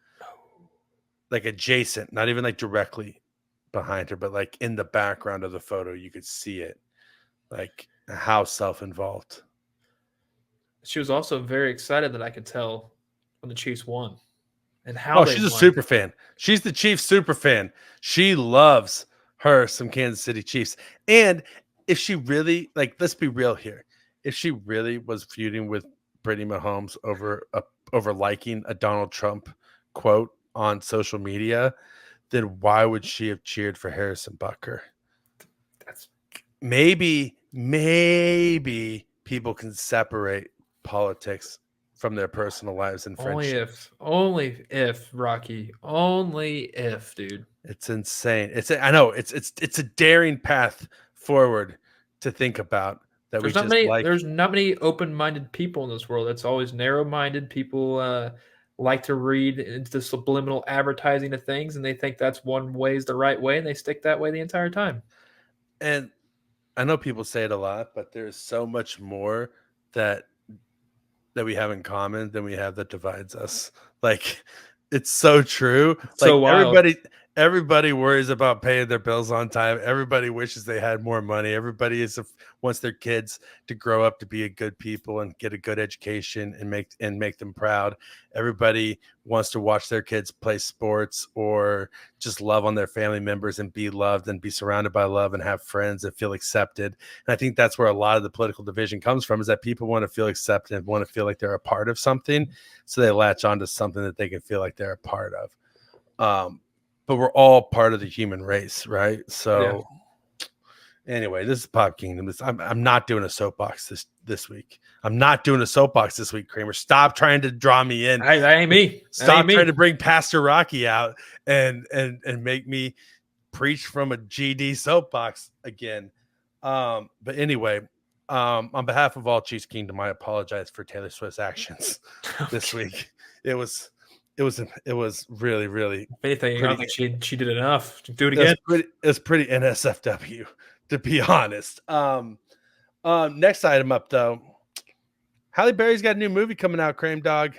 Like adjacent, not even like directly behind her, but like in the background of the photo, you could see it. Like, how self-involved. She was also very excited, that I could tell, when the Chiefs won. And how she's a super fan. She's the Chiefs super fan. She loves her some Kansas City Chiefs. And if she really, like, let's be real here. If she really was feuding with Brittany Mahomes over liking a Donald Trump quote on social media, then why would she have cheered for Harrison Butker? That's maybe people can separate politics from their personal lives and friendships. Only if, Rocky. Only if, dude. It's insane. I know it's a daring path forward to think about. That there's not many open-minded people in this world. It's always narrow-minded. People like to read into the subliminal advertising of things, and they think that's one way is the right way, and they stick that way the entire time. And I know people say it a lot, but there's so much more that we have in common than we have that divides us. Like, it's so true. It's so wild. Everybody worries about paying their bills on time. Everybody wishes they had more money. Everybody wants their kids to grow up to be a good people and get a good education and make them proud. Everybody wants to watch their kids play sports or just love on their family members and be loved and be surrounded by love and have friends and feel accepted. And I think that's where a lot of the political division comes from, is that people want to feel accepted and want to feel like they're a part of something. So they latch onto something that they can feel like they're a part of. But we're all part of the human race, right? So Anyway, this is Pop Kingdom. I'm not doing a soapbox this week. I'm not doing a soapbox this week, Kramer. Stop trying to draw me in. That ain't me. Stop trying to bring Pastor Rocky out and make me preach from a GD soapbox again. But anyway, on behalf of all Chiefs Kingdom, I apologize for Taylor Swift's actions this week. It was really, really. If anything, I don't think she did enough. Do it again. It's pretty NSFW, to be honest. Next item up, though. Halle Berry's got a new movie coming out, Krame Dog.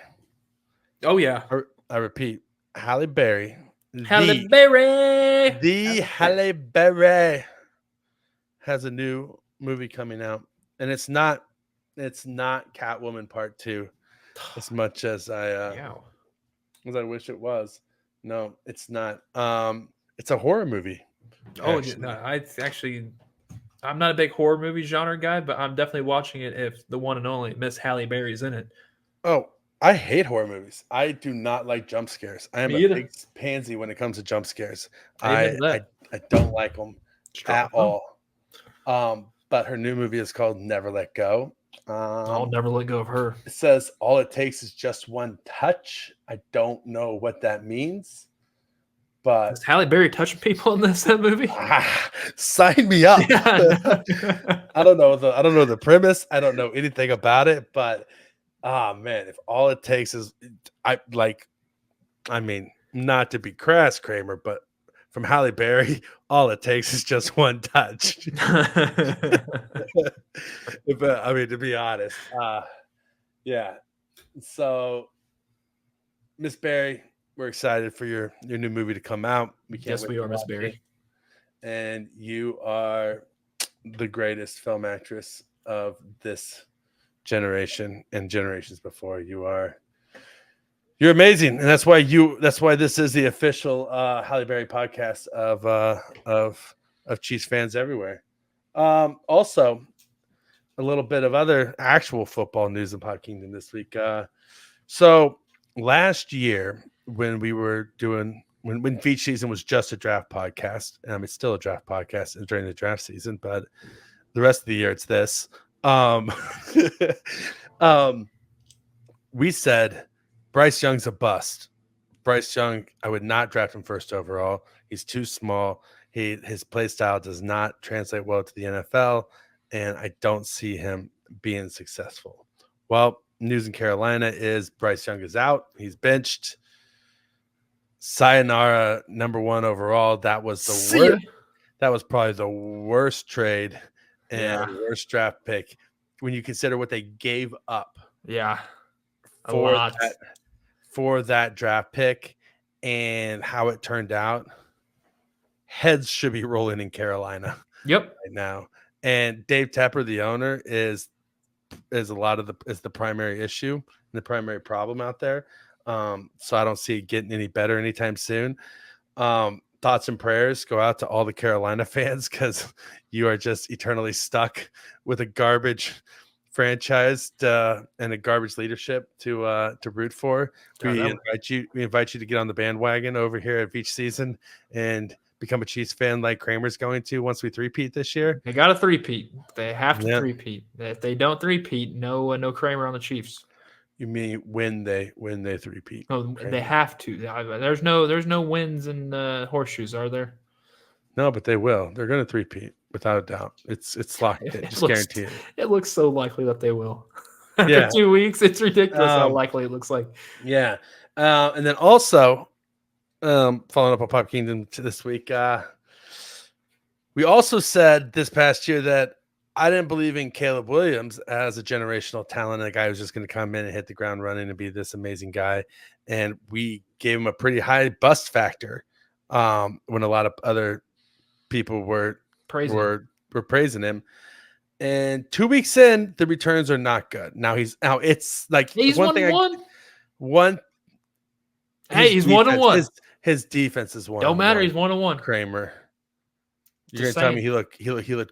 Oh, yeah. I repeat, Halle Berry. Halle Berry. The Halle Berry has a new movie coming out. And it's not Catwoman Part 2 as much as I wish it was. No, it's not. It's a horror movie. Oh, no, I'm not a big horror movie genre guy, but I'm definitely watching it if the one and only Miss Halle Berry's in it. Oh, I hate horror movies. I do not like jump scares. I am Me a either. big pansy when it comes to jump scares. Amen to I that. I don't like them Strong. at all. But her new movie is called Never Let Go. I'll never let go of her. It says all it takes is just one touch. I don't know what that means, but Is Halle Berry touching people in that movie? sign me up. Yeah, I don't know the premise. I don't know anything about it, but man, if all it takes is not to be crass, Kramer, but from Halle Berry, all it takes is just one touch. But I mean, to be honest, yeah. So, Miss Berry, we're excited for your new movie to come out. Yes, we are, Miss Berry. And you are the greatest film actress of this generation and generations before. You're amazing, and that's why this is the official Halle Berry podcast of Chiefs fans everywhere. Also, a little bit of other actual football news in Pod Kingdom this week. So last year, when we were doing when Veach season was just a draft podcast, it's still a draft podcast during the draft season, but the rest of the year it's this. We said Bryce Young's a bust. Bryce Young, I would not draft him first overall. He's too small. His play style does not translate well to the NFL, and I don't see him being successful. Well, news in Carolina is Bryce Young is out. He's benched. Sayonara, number 1 overall. That was the worst. That was probably the worst trade and worst draft pick when you consider what they gave up. Yeah. For that draft pick and how it turned out. Heads should be rolling in Carolina. Yep. Right now. And Dave Tepper, the owner, is the primary issue and the primary problem out there. So I don't see it getting any better anytime soon. Thoughts and prayers go out to all the Carolina fans because you are just eternally stuck with a garbage franchise and a garbage leadership to root for. We invite you to get on the bandwagon over here at Veach season and become a Chiefs fan like Kramer's going to once we three-peat this year. They got to three-peat. They have to three-peat. If they don't three-peat, no Kramer on the Chiefs. You mean when they three-peat? No, they have to. There's no wins in horseshoes, are there? No, but they will. They're going to three-peat without a doubt. It's locked in. Just guarantee it. It looks so likely that they will. After 2 weeks, it's ridiculous how likely it looks like. Yeah, and then also, following up on Pop Kingdom to this week, we also said this past year that I didn't believe in Caleb Williams as a generational talent, a guy who's just going to come in and hit the ground running and be this amazing guy. And we gave him a pretty high bust factor when a lot of other people were praising him. And 2 weeks in, the returns are not good. It's like he's one thing. He's 1-1. His defense is 1-1. Don't matter. He's 1-1. Kramer, you're gonna tell me he looked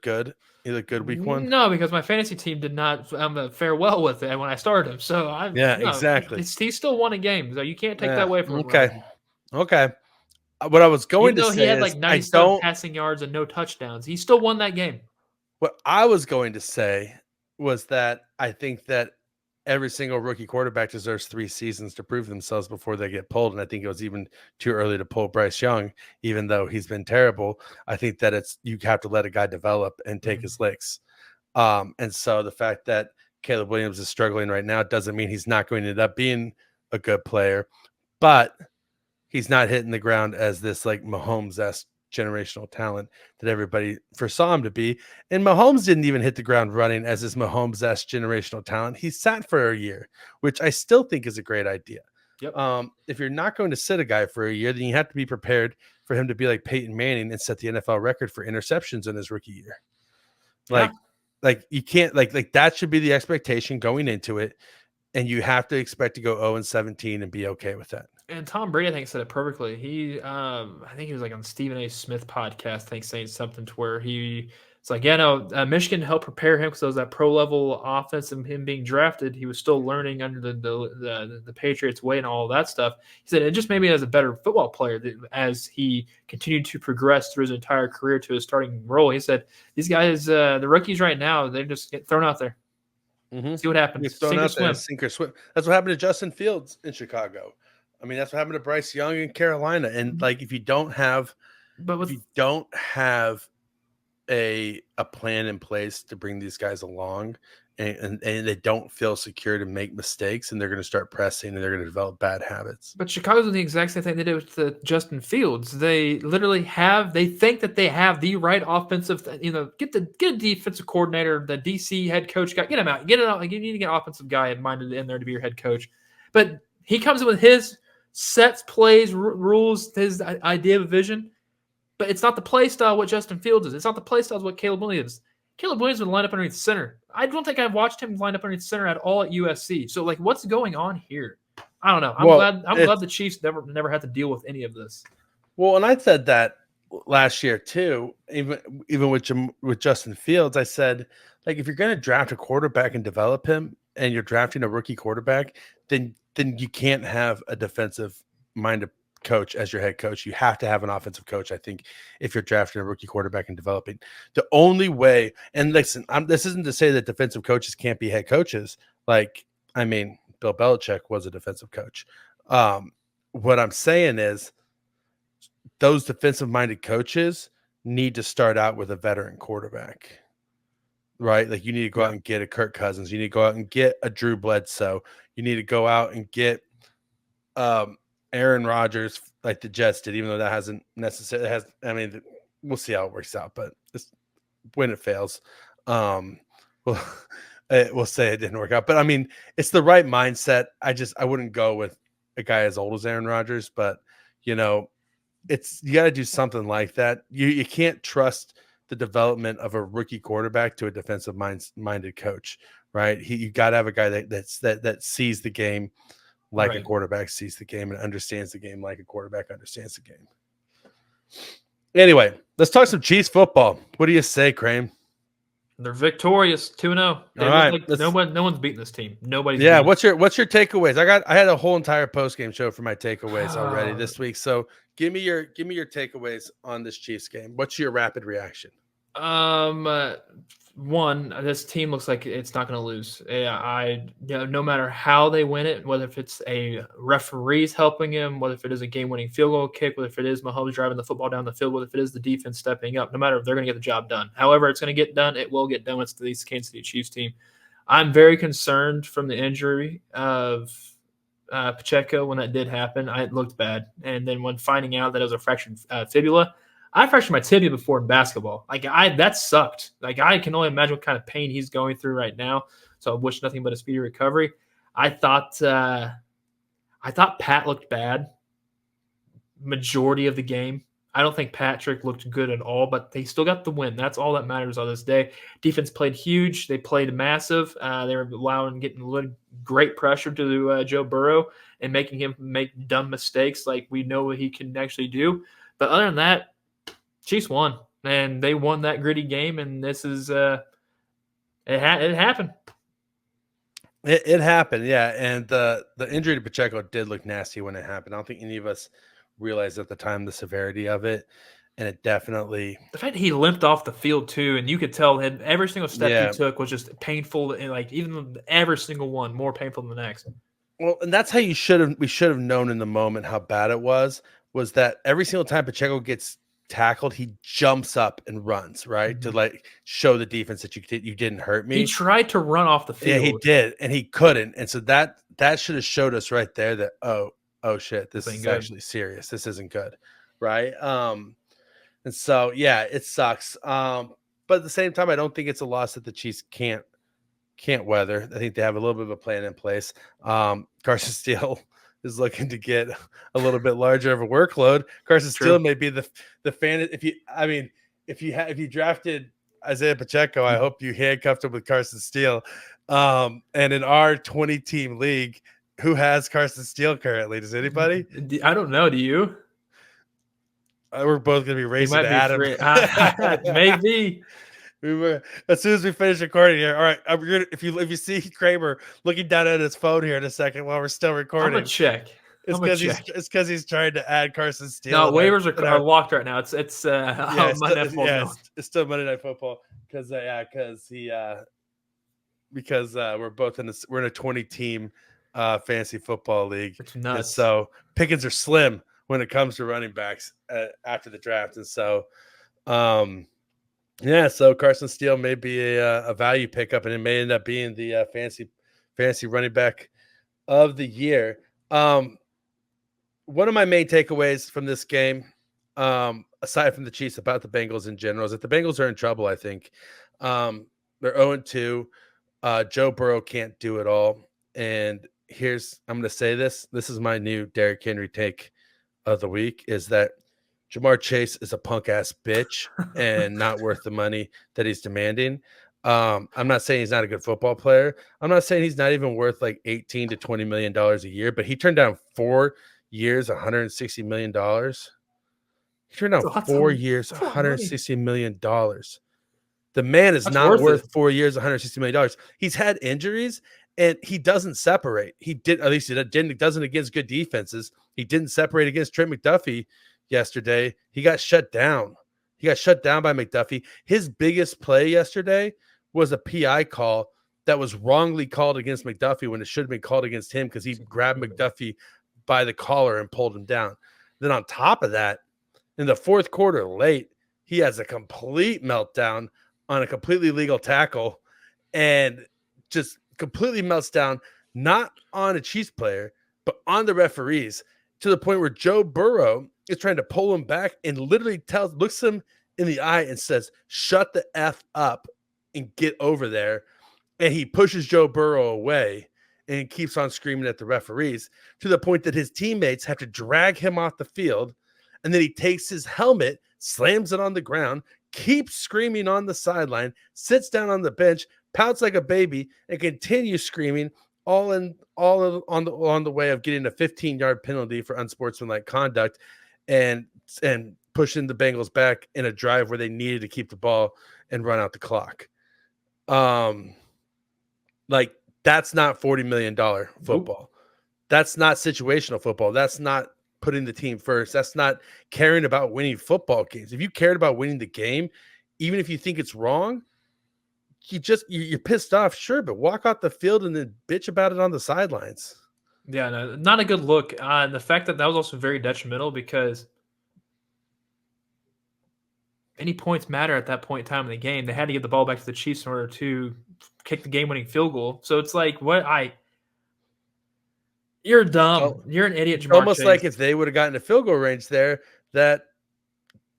good. He looked good week 1. No, because my fantasy team did not fare well with it when I started him. So exactly. He still won a game, so you can't take that away from him. Okay. What I was going to say, he had like 97 passing yards and no touchdowns, he still won that game. What I was going to say was that I think that every single rookie quarterback deserves 3 seasons to prove themselves before they get pulled. And I think it was even too early to pull Bryce Young, even though he's been terrible. I think that you have to let a guy develop and take his licks. And so the fact that Caleb Williams is struggling right now doesn't mean he's not going to end up being a good player, but he's not hitting the ground as this like Mahomes-esque generational talent that everybody foresaw him to be. And Mahomes didn't even hit the ground running as his Mahomes-esque generational talent. He sat for a year, which I still think is a great idea. Yep. If you're not going to sit a guy for a year, then you have to be prepared for him to be like Peyton Manning and set the NFL record for interceptions in his rookie year. Like you can't like that should be the expectation going into it. And you have to expect to go 0-17 and be okay with that. And Tom Brady, I think, said it perfectly. I think he was like on Stephen A. Smith podcast, saying something to where he It's like, Michigan helped prepare him because it was that pro level offense and him being drafted. He was still learning under the Patriots way and all that stuff. He said it just made me as a better football player as he continued to progress through his entire career to his starting role. He said these guys, the rookies right now, they just get thrown out there. Mm-hmm. See what happens. Sink or swim. That's what happened to Justin Fields in Chicago. I mean, that's what happened to Bryce Young in Carolina. And like, if you don't have a plan in place to bring these guys along, and they don't feel secure to make mistakes, and they're going to start pressing and they're going to develop bad habits. But Chicago's doing the exact same thing they did with Justin Fields. They literally they think that they have the right offensive, get a defensive coordinator, the DC head coach guy, get him out, get it out. Like, you need to get an offensive guy minded in there to be your head coach. But he comes in with his sets, plays, rules, his idea of a vision. But it's not the play style what Justin Fields is. It's not the play style what Caleb Williams is. Caleb Williams would line up underneath center. I don't think I've watched him line up underneath center at all at USC. So, like, what's going on here? I don't know. I'm glad the Chiefs never had to deal with any of this. Well, and I said that last year too. Even with Justin Fields, I said, like, if you're going to draft a quarterback and develop him, and you're drafting a rookie quarterback, then you can't have a defensive-minded coach as your head coach. You have to have an offensive coach, I think, if you're drafting a rookie quarterback and developing. The only way, and listen, this isn't to say that defensive coaches can't be head coaches. Like, I mean, Bill Belichick was a defensive coach. What I'm saying is those defensive-minded coaches need to start out with a veteran quarterback, right? Like, you need to go out and get a Kirk Cousins. You need to go out and get a Drew Bledsoe. You need to go out and get Aaron Rodgers, like the Jets did, even though that hasn't necessarily I mean, we'll see how it works out, but when it fails, we'll say it didn't work out. But I mean, it's the right mindset. I wouldn't go with a guy as old as Aaron Rodgers, but you got to do something like that. You can't trust the development of a rookie quarterback to a defensive minded coach, right? You got to have a guy that sees the game like a quarterback sees the game and understands the game like a quarterback understands the game. Anyway, let's talk some Chiefs football. What do you say, Krame? They're victorious, 2-0. All right, no one's beating this team. Nobody's. Yeah, what's your takeaways? I had a whole entire post-game show for my takeaways already this week. So give me your takeaways on this Chiefs game. What's your rapid reaction? One, this team looks like it's not going to lose. No matter how they win it, whether if it's a referee's helping him, whether if it is a game-winning field goal kick, whether if it is Mahomes driving the football down the field, whether if it is the defense stepping up, no matter if they're going to get the job done. However it's going to get done, it will get done. It's the Kansas City Chiefs team. I'm very concerned from the injury of Pacheco when that did happen. It looked bad. And then when finding out that it was a fractured fibula, I fractured my tibia before in basketball. That sucked. I can only imagine what kind of pain he's going through right now. So I wish nothing but a speedy recovery. I thought Pat looked bad majority of the game. I don't think Patrick looked good at all, but they still got the win. That's all that matters on this day. Defense played huge. They played massive. They were getting great pressure to Joe Burrow and making him make dumb mistakes like we know what he can actually do. But other than that, Chiefs won, and they won that gritty game, and this is it happened. It happened, yeah. And the injury to Pacheco did look nasty when it happened. I don't think any of us realized at the time the severity of it, and it definitely the fact that he limped off the field too, and you could tell him every single step he took was just painful, and even every single one more painful than the next. Well, and that's how we should have known in the moment how bad it was that every single time Pacheco gets tackled, he jumps up and runs, right? Mm-hmm. To show the defense that you didn't hurt me. He tried to run off the field. Yeah, he did, and he couldn't. And so that should have showed us right there that oh shit, this is actually serious. This isn't good, right? And so yeah, it sucks. But at the same time, I don't think it's a loss that the Chiefs can't weather. I think they have a little bit of a plan in place. Carson Steele is looking to get a little bit larger of a workload. Carson Steele may be the fan. If you drafted Isiah Pacheco, I hope you handcuffed him with Carson Steele. And in our 20-team league, who has Carson Steele currently? Does anybody? I don't know. Do you? We're both going to be racing to Adam. Maybe. As soon as we finish recording here, all right. If you see Kramer looking down at his phone here in a second while we're still I'm recording, gonna check. it's because he's trying to add Carson Steele. No, waivers are locked right now. It's yeah, Monday Night Football's going. it's still Monday Night Football because we're both we're in a 20-team fantasy football league. It's nuts. And so pickings are slim when it comes to running backs after the draft, and so so Carson Steele may be a value pickup, and it may end up being the fantasy running back of the year. One of my main takeaways from this game, aside from the Chiefs, about the Bengals in general, is that the Bengals are in trouble. I think they're 0-2. Joe Burrow can't do it all, and I'm going to say this. This is my new Derrick Henry take of the week: is that Jamar Chase is a punk ass bitch and not worth the money that he's demanding. I'm not saying he's not a good football player. I'm not saying he's not even worth like $18 to $20 million a year, but he turned down 4 years, $160 million. He turned down 4 years, $160 million. The man is not worth 4 years, $160 million. He's had injuries and he doesn't separate. At least he doesn't against good defenses. He didn't separate against Trent McDuffie yesterday. He got shut down. He got shut down by McDuffie. His biggest play yesterday was a PI call that was wrongly called against McDuffie when it should have been called against him because he grabbed McDuffie by the collar and pulled him down. Then on top of that, in the fourth quarter late, he has a complete meltdown on a completely legal tackle and just completely melts down, not on a Chiefs player, but on the referees, to the point where Joe Burrow is trying to pull him back and literally looks him in the eye and says, "Shut the F up and get over there." And he pushes Joe Burrow away and keeps on screaming at the referees, to the point that his teammates have to drag him off the field. And then he takes his helmet, slams it on the ground, keeps screaming on the sideline, sits down on the bench, pouts like a baby, and continues screaming, all on the way of getting a 15-yard penalty for unsportsmanlike conduct, and pushing the Bengals back in a drive where they needed to keep the ball and run out the clock. Like, that's not $40 million football. Nope. That's not situational football. That's not putting the team first. That's not caring about winning football games. If you cared about winning the game, even if you think it's wrong, you're pissed off, sure, but walk off the field and then bitch about it on the sidelines. Yeah, no, not a good look. And the fact that was also very detrimental because any points matter at that point in time in the game. They had to get the ball back to the Chiefs in order to kick the game-winning field goal. So it's like, you're dumb. Well, you're an idiot, Jamar almost Chase. Like if they would have gotten a field goal range there, that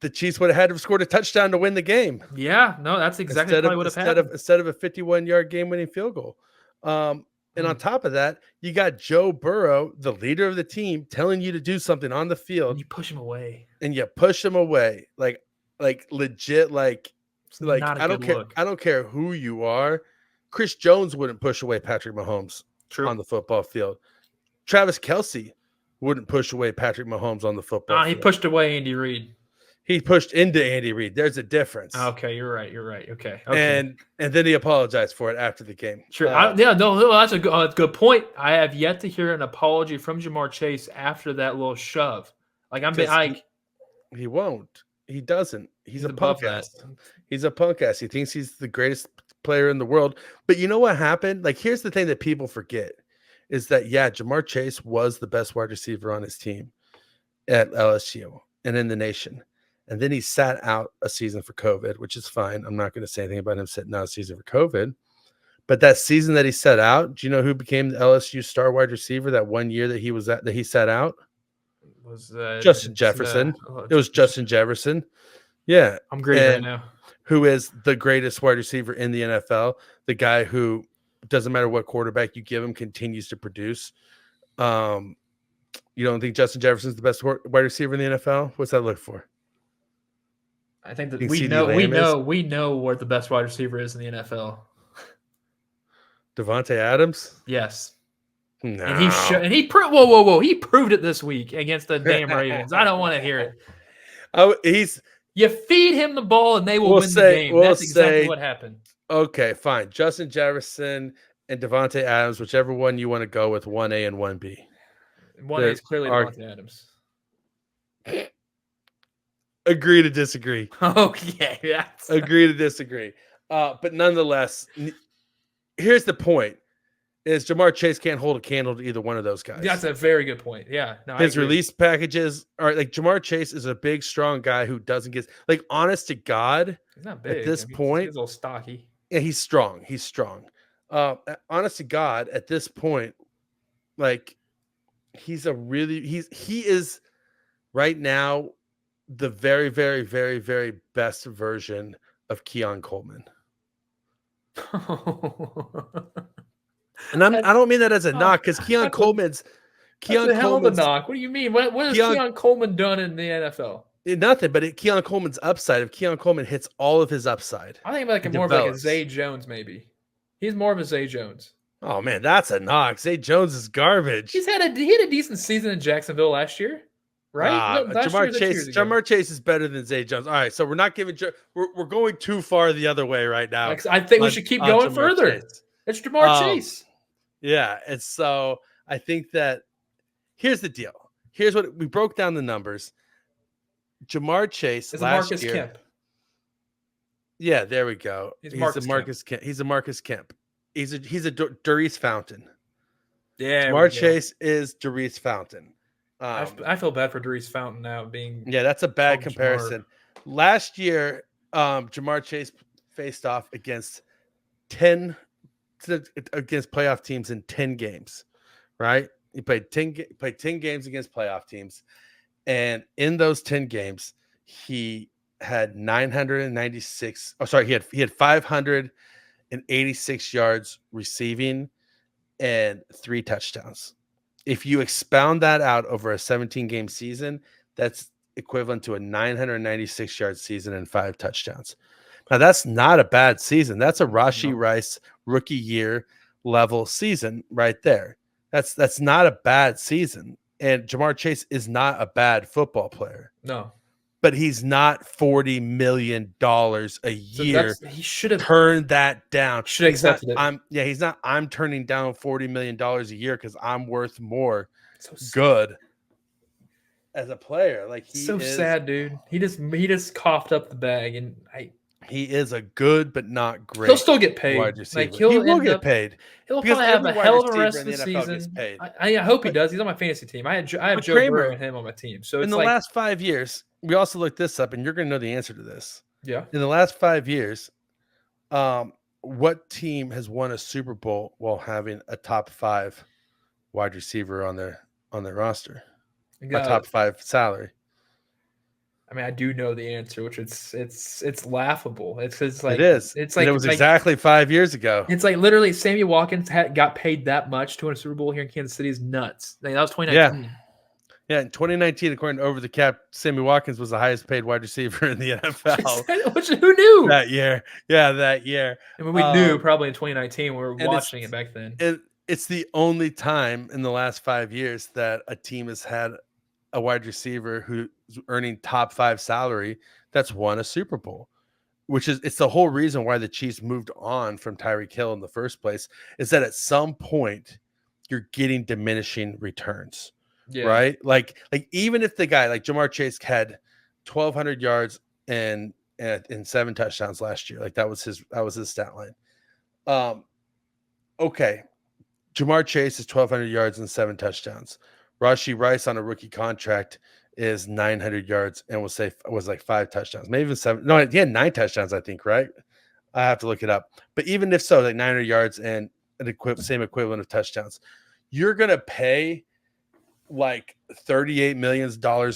the Chiefs would have had to have scored a touchdown to win the game. Yeah, no, that's exactly what would have happened. Instead of a 51-yard game-winning field goal. And on top of that, you got Joe Burrow, the leader of the team, telling you to do something on the field. And you push him away. Like legit, like I don't care. I don't care who you are. Chris Jones wouldn't push away Patrick Mahomes on the football field. Travis Kelce wouldn't push away Patrick Mahomes on the football field. He pushed away Andy Reid. He pushed into Andy Reid. There's a difference. Okay, you're right. Okay. And then he apologized for it after the game. Sure. That's a good point. I have yet to hear an apology from Jamar Chase after that little shove. He won't. He doesn't. He's a punk ass. He's a punk ass. He thinks he's the greatest player in the world. But you know what happened? Like, here's the thing that people forget is that, Jamar Chase was the best wide receiver on his team at LSU and in the nation. And then he sat out a season for COVID, which is fine. I'm not going to say anything about him sitting out a season for COVID. But that season that he sat out, do you know who became the LSU star wide receiver that 1 year that he sat out? Was Justin Jefferson. It was Justin Jefferson. Yeah. I'm great right now. Who is the greatest wide receiver in the NFL? The guy who doesn't matter what quarterback you give him, continues to produce. You don't think Justin Jefferson's the best wide receiver in the NFL? What's that look for? I think that we know what the best wide receiver is in the NFL. Devontae Adams? Yes. No. And he proved it this week against the damn Ravens. I don't want to hear it. He's You feed him the ball and they will We'll win say- the game. we'll That's exactly say- what happened. Okay, fine. Justin Jefferson and Devontae Adams, whichever one you want to go with, 1A and 1B. 1A is clearly are- Devontae Adams. Agree to disagree. Okay, that's Agree to disagree. But nonetheless, here's the point: is Jamar Chase can't hold a candle to either one of those guys. a very good point. Yeah, no, I His agree. release packages are like Jamar Chase is a big, strong guy who doesn't get like. Honest to God, He's not big this He's point- a little stocky. yeah, he's strong. He's strong. Honest to God, at this point, like he is right now the very, very, very, very best version of Keon Coleman. And I don't mean that as a knock because Keon Coleman's That's a hell of a knock. What do you mean? What has Keon Coleman done in the NFL? nothing, but Keon Coleman's upside. If Keon Coleman hits all of his upside, I think like He more of like a develops. Zay Jones, maybe. He's more of a Zay Jones. oh man, that's a knock. Zay Jones is garbage. He had a decent season in Jacksonville last year, right? No, last year or Jamar 2 Chase. years ago. Jamar Chase is better than Zay Jones. All right, so we're not giving. We're going too far the other way right now. Like, I think we on- should keep on going Jamar further. Chase. It's Jamar Um, Chase. Yeah, and so I think that here's the deal. Here's what we broke down the numbers. Jamar Chase It's a last Marcus year. Kemp. Yeah, there we go. He's He's Marcus a Marcus Kemp. He's a Marcus Kemp. He's a Darius Fountain. Yeah, Jamar Chase is Darius Fountain. I feel bad for Darius Fountain now being. Yeah, that's a bad Jamar. comparison. Last year, Jamar Chase faced off against playoff teams in 10 games, right? He played 10 games against playoff teams. And in those 10 games, he had 996. Oh, sorry, he had 586 yards receiving and 3 touchdowns. If you expound that out over a 17-game season, that's equivalent to a 996 yard season and 5 touchdowns. Now that's not a bad season. That's a Rashee Rice rookie year level season right there. That's not a bad season. And Jamar Chase is not a bad football player, No, but he's not $40 million a year. He should have Turned that down. should have accepted it. He's not. I'm turning down $40 million a year because I'm worth more. So Good as a player. Like he so is, sad, dude. He just coughed up the bag, and he is a good but not great. he'll still get paid. wide receiver. Like he'll he will end get up, paid. He'll because probably have a every wide hell of a receiver rest of in the the NFL gets season. paid. I hope he does. He's on my fantasy team. I have But Joe Kramer- Burrow and him on my team. So In it's the like, last 5 years, we also looked this up, and you're going to know the answer to this. yeah. In the last 5 years, what team has won a Super Bowl while having a top 5 wide receiver on their roster? A top 5 salary. I mean, I do know the answer, which it's laughable. It's like it is. It's And like it was like, exactly 5 years ago. It's like literally Sammy Watkins got paid that much to win a Super Bowl here in Kansas City is nuts. Like, that was 2019. Yeah, in 2019, according to Over the Cap, Sammy Watkins was the highest paid wide receiver in the NFL Which, who knew? that year. Yeah, that year. I mean, we knew probably in 2019 when we were and watching it back then. It's the only time in the last 5 years that a team has had a wide receiver who's earning top 5 salary that's won a Super Bowl, it's the whole reason why the Chiefs moved on from Tyreek Hill in the first place, is that at some point you're getting diminishing returns. Yeah. Right? Like even if the guy like Jamar Chase had 1,200 yards and 7 touchdowns last year, like that was his stat line. Okay, Jamar Chase is 1,200 yards and 7 touchdowns. Rashee Rice on a rookie contract is 900 yards and was like 5 touchdowns, maybe even 7. No, he had 9 touchdowns, I think. Right? I have to look it up. But even if so, like 900 yards and same equivalent of touchdowns, you're gonna pay like $38 million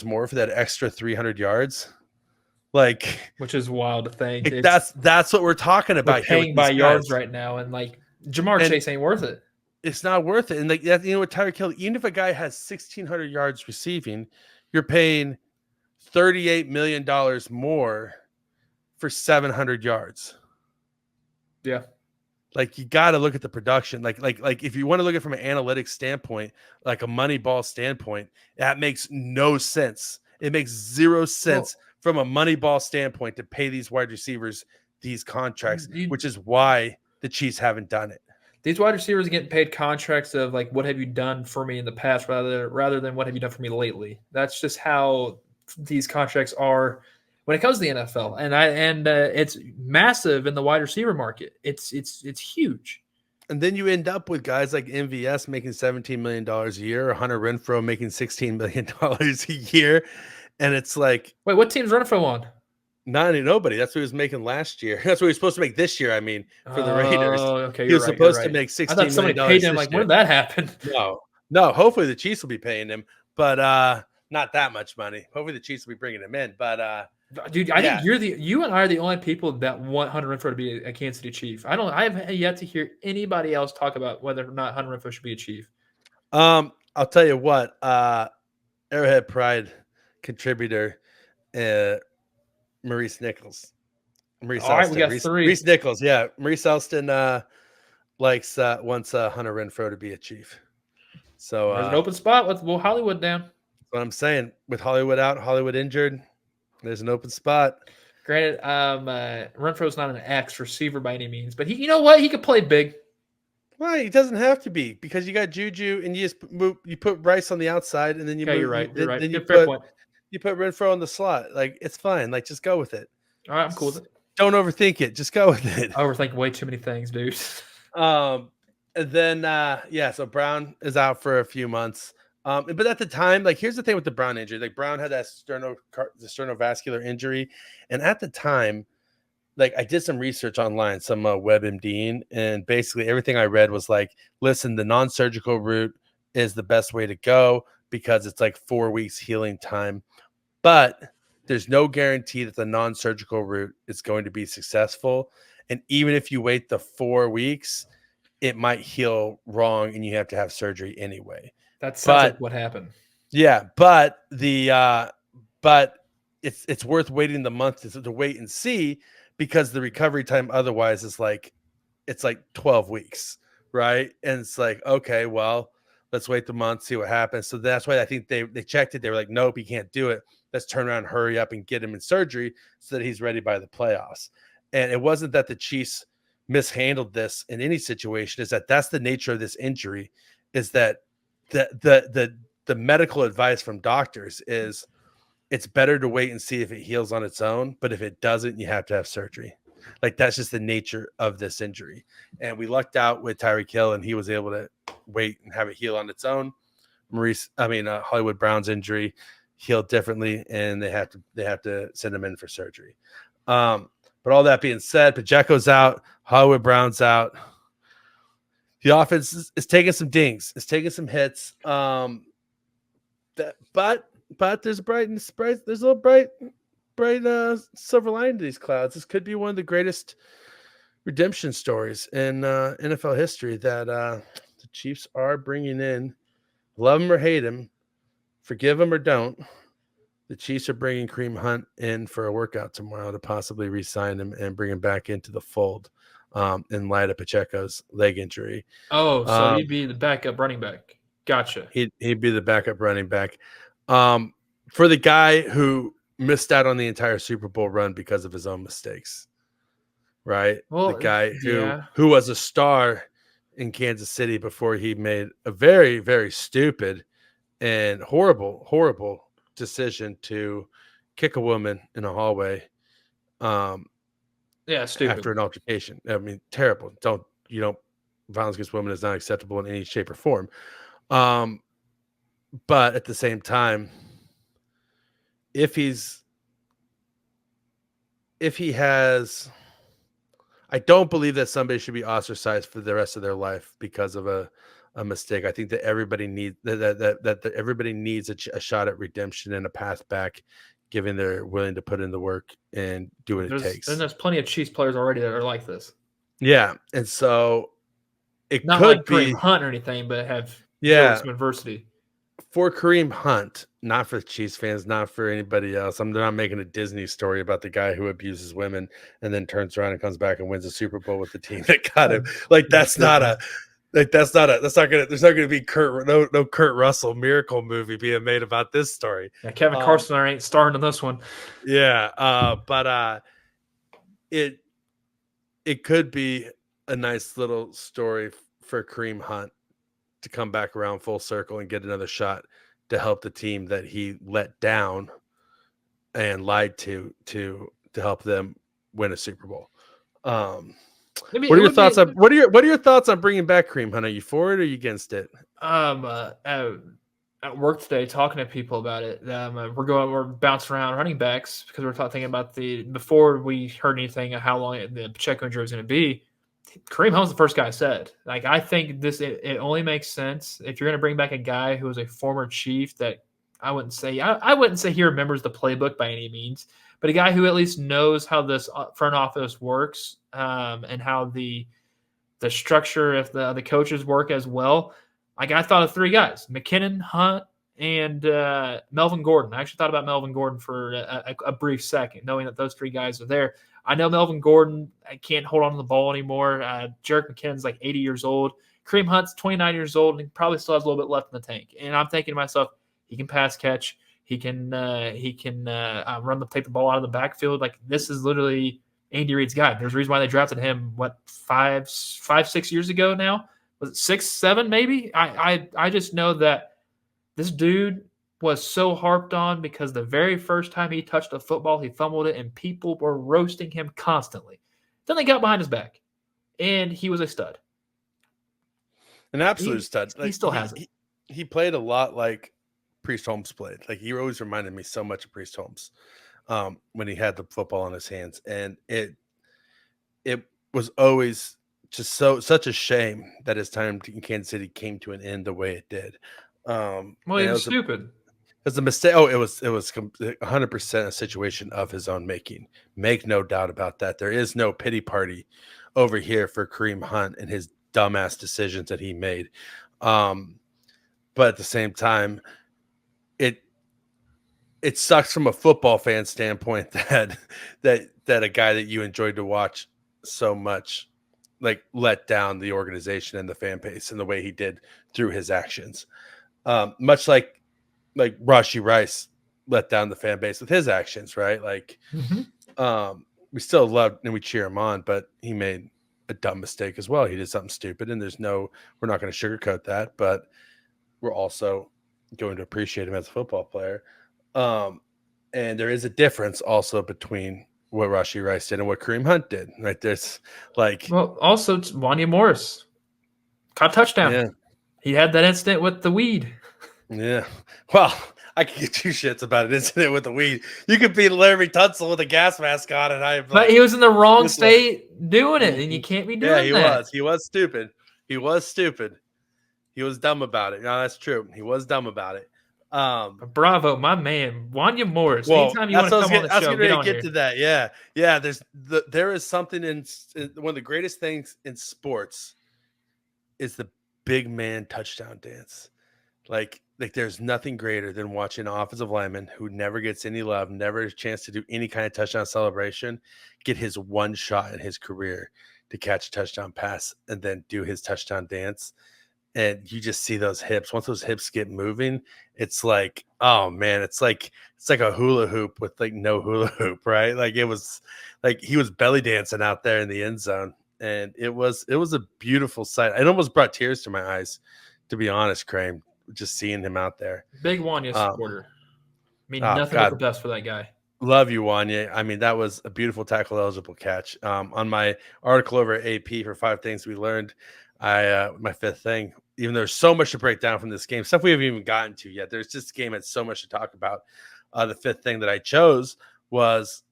more for that extra 300 yards. Like, Which is wild to think. That's what we're talking about. We're paying here by with these yards guys. right now, and like Jamar And- Chase ain't worth it. It's not worth it. And like that, with Tyreek Hill, even if a guy has 1,600 yards receiving, you're paying $38 million more for 700 yards. Yeah. Like you got to look at the production. Like if you want to look at it from an analytics standpoint, like a money ball standpoint, that makes no sense. It makes 0 sense from a money ball standpoint to pay these wide receivers these contracts, You- which is why the Chiefs haven't done it. These wide receivers are getting paid contracts of like, what have you done for me in the past, rather than what have you done for me lately. That's just how these contracts are when it comes to the NFL, and it's massive in the wide receiver market. It's huge. And then you end up with guys like MVS making $17 million a year, or Hunter Renfrow making $16 million a year. And it's like, Wait, what team's Renfrow on? nobody. That's what he was making last year. That's what he was supposed to make this year. I mean, for the Raiders. Oh, okay, He was supposed to make $16 I thought somebody million paid him. this Like, year. when did that happen? No. Hopefully the Chiefs will be paying him, but not that much money. Hopefully the Chiefs will be bringing him in. But dude, I think you and I are the only people that want Hunter Renfrow to be a Kansas City Chief. I have yet to hear anybody else talk about whether or not Hunter Renfrow should be a Chief. I'll tell you what, Arrowhead Pride contributor, Maurice Nichols. Maurice All right, we got Elston. three. Maurice Nichols, yeah. Maurice Elston wants Hunter Renfrow to be a Chief. So There's an open spot with Hollywood down. That's what I'm saying. With Hollywood out, Hollywood injured, there's an open spot. Granted, Renfro's not an X receiver by any means, but you know what? He could play big. Well, he doesn't have to be, because you got Juju and you just you put Bryce on the outside, and then you You're right. You're right. Then Fair point. you put Renfrow on the slot. Like, it's fine. Like, just go with it. All right, I'm cool with it. Don't overthink it. Just go with it. I overthink way too many things, dude. And then so Brown is out for a few months. But at the time, like, here's the thing with the Brown injury. Like, Brown had that sternovascular injury, and at the time, like, I did some research online, some WebMDing, and basically everything I read was like, listen, the non-surgical route is the best way to go because it's like 4 weeks healing time, but there's no guarantee that the non-surgical route is going to be successful. And even if you wait the 4 weeks, it might heal wrong and you have to have surgery anyway. That sounds like what happened. Yeah, but but it's worth waiting the month to wait and see, because the recovery time otherwise is like, it's like 12 weeks, right? And it's like, okay, well, let's wait the month, see what happens. So that's why I think they checked it. They were like, nope, he can't do it. Let's turn around, hurry up, and get him in surgery so that he's ready by the playoffs. And it wasn't that the Chiefs mishandled this in any situation. Is that's the nature of this injury, is that the medical advice from doctors is it's better to wait and see if it heals on its own. But if it doesn't, you have to have surgery. Like, that's just the nature of this injury. And we lucked out with Tyreek Hill, and he was able to wait and have it heal on its own. Hollywood Brown's injury healed differently, and they have to send him in for surgery. But all that being said, Pacheco's out, Hollywood Brown's out. The offense is taking some dings, it's taking some hits. But there's there's a little bright silver lining to these clouds. This could be one of the greatest redemption stories in NFL history that the Chiefs are bringing in. Love him or hate him, forgive him or don't, the Chiefs are bringing Kareem Hunt in for a workout tomorrow to possibly re-sign him and bring him back into the fold in light of Pacheco's leg injury. Oh, so he'd be the backup running back. Gotcha. He'd be the backup running back. For the guy who missed out on the entire Super Bowl run because of his own mistakes, right? Well, the guy who was a star in Kansas City before he made a very, very stupid and horrible decision to kick a woman in a hallway. Stupid. After an altercation. I mean, terrible. Violence against women is not acceptable in any shape or form. But at the same time, if he has, I don't believe that somebody should be ostracized for the rest of their life because of a mistake. I think that everybody needs everybody needs a shot at redemption and a path back, given they're willing to put in the work and do what it takes. And there's plenty of Chiefs players already that are like this. Yeah, and so it not could like be Kareem Hunt or anything, but have some adversity. For Kareem Hunt, not for Chiefs fans, not for anybody else. I'm not making a Disney story about the guy who abuses women and then turns around and comes back and wins a Super Bowl with the team that got him. Like, that's not Like there's not gonna be no Kurt Russell miracle movie being made about this story. Yeah, Kevin Carson ain't starring in this one. Yeah, but it could be a nice little story for Kareem Hunt to come back around full circle and get another shot to help the team that he let down and lied to help them win a Super Bowl. What are your thoughts on what are your thoughts on bringing back Kareem Hunt? Are you for it or are you against it? At work today, talking to people about it, we're bouncing around running backs because we're thinking about before we heard anything of how long the Pacheco injury was going to be. Kareem Hunt was the first guy I said. Like, I think it only makes sense if you're going to bring back a guy who was a former Chief that I wouldn't say he remembers the playbook by any means, but a guy who at least knows how this front office works and how the structure of the coaches work as well. Like, I thought of three guys: McKinnon, Hunt, and Melvin Gordon. I actually thought about Melvin Gordon for a brief second, knowing that those three guys are there. I know Melvin Gordon, I can't hold on to the ball anymore. Jerick McKinnon's like 80 years old. Kareem Hunt's 29 years old, and he probably still has a little bit left in the tank. And I'm thinking to myself, he can pass catch. He can take the ball out of the backfield. Like, this is literally Andy Reid's guy. There's a reason why they drafted him, 6 years ago now? Was it 6, 7 maybe? I just know that this dude was so harped on because the very first time he touched a football, he fumbled it, and people were roasting him constantly. Then they got behind his back, and he was a stud. An absolute stud. He still has it. He played a lot like Priest Holmes played. Like, he always reminded me so much of Priest Holmes when he had the football in his hands, and it was always just such a shame that his time in Kansas City came to an end the way it did. Well, he was stupid. It was a mistake. Oh, it was 100% a situation of his own making. Make no doubt about that. There is no pity party over here for Kareem Hunt and his dumbass decisions that he made. But at the same time, it sucks from a football fan standpoint that a guy that you enjoyed to watch so much, like, let down the organization and the fan base in the way he did through his actions. Much like Rashee Rice let down the fan base with his actions, right? Like, we still love and we cheer him on, but he made a dumb mistake as well. He did something stupid, and we're not going to sugarcoat that, but we're also going to appreciate him as a football player. And there is a difference also between what Rashee Rice did and what Kareem Hunt did, right? There's also Wanya Morris caught a touchdown. Yeah. He had that incident with the weed. Yeah. Well, I could give two shits about an incident with the weed. You could be Larry Tunsil with a gas mask on, and but he was in the wrong state doing it, and you can't be doing that. Yeah, he was stupid. He was dumb about it. No, that's true. He was dumb about it. Bravo, my man, Wanya Morris. Well, anytime you want to come on the show, get to that. Yeah. There is something in one of the greatest things in sports is the big man touchdown dance. Like there's nothing greater than watching an offensive lineman who never gets any love, never a chance to do any kind of touchdown celebration, get his one shot in his career to catch a touchdown pass and then do his touchdown dance. And you just see those hips. Once those hips get moving, it's like, oh man, it's like a hula hoop with like no hula hoop, right? Like, it was like he was belly dancing out there in the end zone, and it was a beautiful sight. It almost brought tears to my eyes, to be honest, Krame, just seeing him out there. Big Wanya supporter. I mean, nothing but the best for that guy. Love you, Wanya. I mean, that was a beautiful tackle eligible catch. On my article over at AP for 5 things we learned, my fifth thing, even though there's so much to break down from this game, stuff we haven't even gotten to yet. There's just a game that's so much to talk about. The fifth thing that I chose was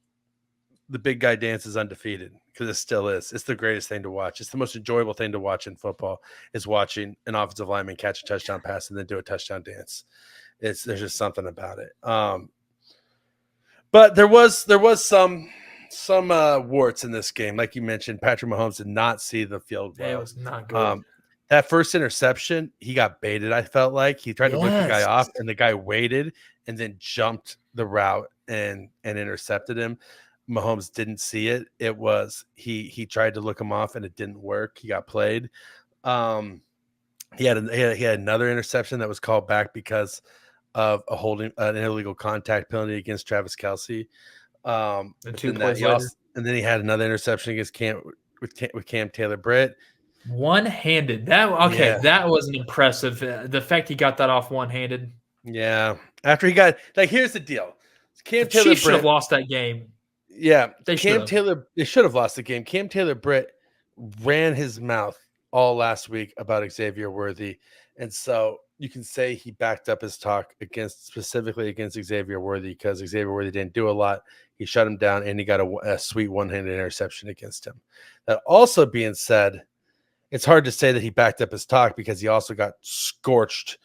the big guy dance is undefeated, because it still is. It's the greatest thing to watch. It's the most enjoyable thing to watch in football, is watching an offensive lineman catch a touchdown pass and then do a touchdown dance. There's just something about it. But there was some warts in this game. Like you mentioned, Patrick Mahomes did not see the field well. Yeah, it was not good. That first interception, he got baited. I felt like he tried to whip the guy off, and the guy waited and then jumped the route and intercepted him. Mahomes didn't see it. It was he tried to look him off, and it didn't work. He got played. He had another interception that was called back because of an illegal contact penalty against Travis Kelce. And But 2 then plays later. and then he had another interception against Cam Taylor-Britt. One-handed. Yeah. That wasn't impressive. The fact he got that off one-handed. Yeah. After he got here's the deal. Cam The Chiefs should have Taylor-Britt. lost that game. Yeah. They should have. They should have lost the game. Cam Taylor-Britt ran his mouth all last week about Xavier Worthy. And so you can say he backed up his talk specifically against Xavier Worthy because Xavier Worthy didn't do a lot. He shut him down and he got a sweet one-handed interception against him. That also being said, it's hard to say that he backed up his talk because he also got scorched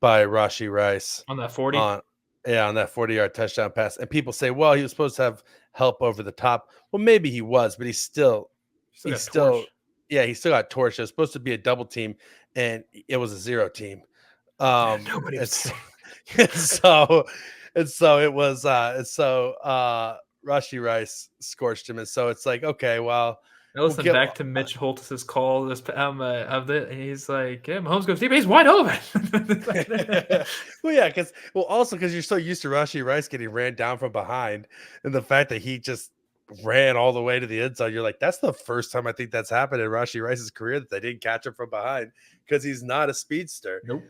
by Rashee Rice On that 40? on that 40-yard touchdown pass. And people say, well, he was supposed to have help over the top. Well, maybe he was, but he still got torched. It was supposed to be a double team, and it was a 0 team. Nobody was so it was Rashee Rice scorched him, and so it's like, okay, well, I listened back to Mitch Holtis's call of it. He's like, yeah, Mahomes goes deep. He's wide open. Also because you're so used to Rashee Rice getting ran down from behind, and the fact that he just ran all the way to the end zone, you're like, that's the first time I think that's happened in Rashee Rice's career that they didn't catch him from behind because he's not a speedster. Nope.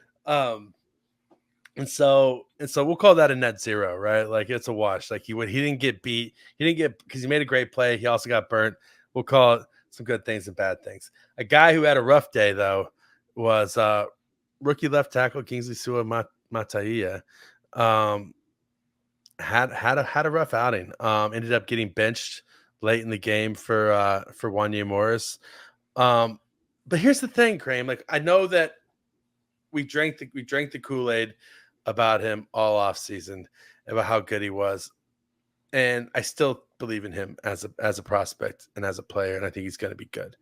And so we'll call that a net 0, right? Like it's a wash. Like he didn't get beat. He didn't get because he made a great play. He also got burnt. We'll call it some good things and bad things. A guy who had a rough day though was rookie left tackle Kingsley Suamataia. Had a rough outing. Ended up getting benched late in the game for Wanya Morris. But here's the thing, Krame. Like I know that we drank the Kool-Aid about him all off season, about how good he was, and I still believe in him as a prospect and as a player, and I think he's going to be good.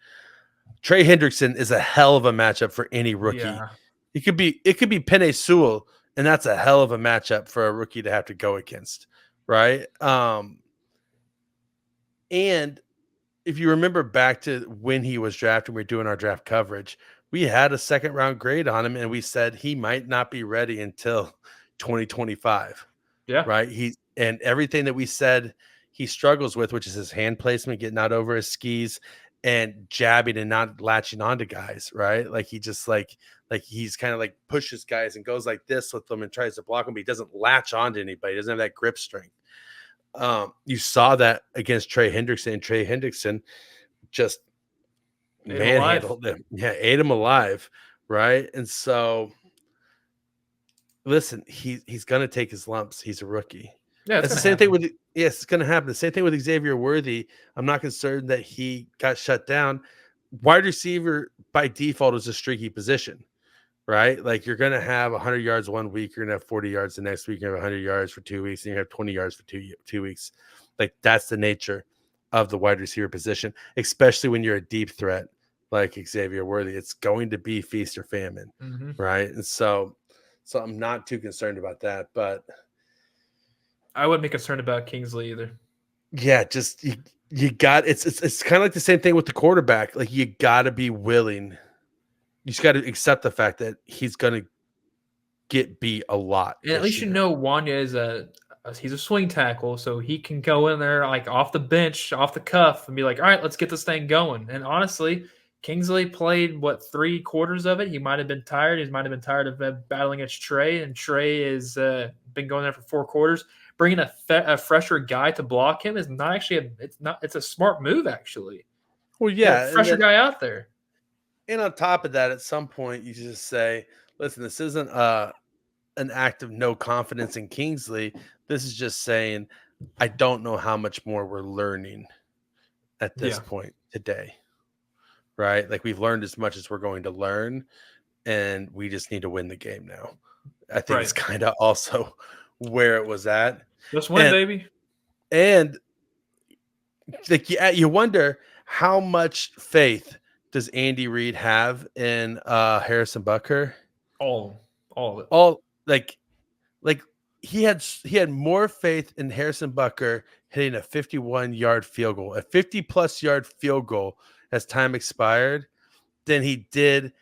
Trey Hendrickson is a hell of a matchup for any rookie. Yeah. It could be Penei Sewell, and that's a hell of a matchup for a rookie to have to go against, right? And if you remember back to when he was drafted, we were doing our draft coverage, we had a second round grade on him, and we said he might not be ready until 2025. Yeah. Right. And everything that we said he struggles with, which is his hand placement, getting out over his skis and jabbing and not latching onto guys. Right. Like he just like he's kind of like pushes guys and goes like this with them and tries to block them, but he doesn't latch onto anybody. He doesn't have that grip strength. You saw that against Trey Hendrickson, and Trey Hendrickson just manhandled him. Yeah, ate him alive, right? And so, listen, he's gonna take his lumps. He's a rookie. Yeah, it's the same thing with it's gonna happen. The same thing with Xavier Worthy. I'm not concerned that he got shut down. Wide receiver by default is a streaky position, right? Like you're gonna have 100 yards 1 week, you're gonna have 40 yards the next week, you're gonna have 100 yards for 2 weeks, and you have 20 yards for two weeks. Like that's the nature of the wide receiver position, especially when you're a deep threat like Xavier Worthy. It's going to be feast or famine, right? And so I'm not too concerned about that, but I wouldn't be concerned about Kingsley either. Yeah, just you got it's kind of like the same thing with the quarterback. Like you got to be willing. You just got to accept the fact that he's going to get beat a lot. And at least you know Wanya is he's a swing tackle, so he can go in there like off the bench, off the cuff, and be like, all right, let's get this thing going. And honestly, Kingsley played, 3 quarters of it. He might have been tired. He might have been tired of battling against Trey, and Trey has been going there for 4 quarters. Bringing a fresher guy to block him is not actually it's a smart move, actually. Well, yeah. Fresher guy out there. And on top of that, at some point, you just say, listen, this isn't an act of no confidence in Kingsley. This is just saying, I don't know how much more we're learning at this point today. Right? Like we've learned as much as we're going to learn, and we just need to win the game now. I think it's kind of also where it was at. Let's win, baby. And like you wonder how much faith does Andy Reid have in Harrison Butker? All of it. All like he had more faith in Harrison Butker hitting a 51-yard field goal, a 50-plus yard field goal as time expired, than he did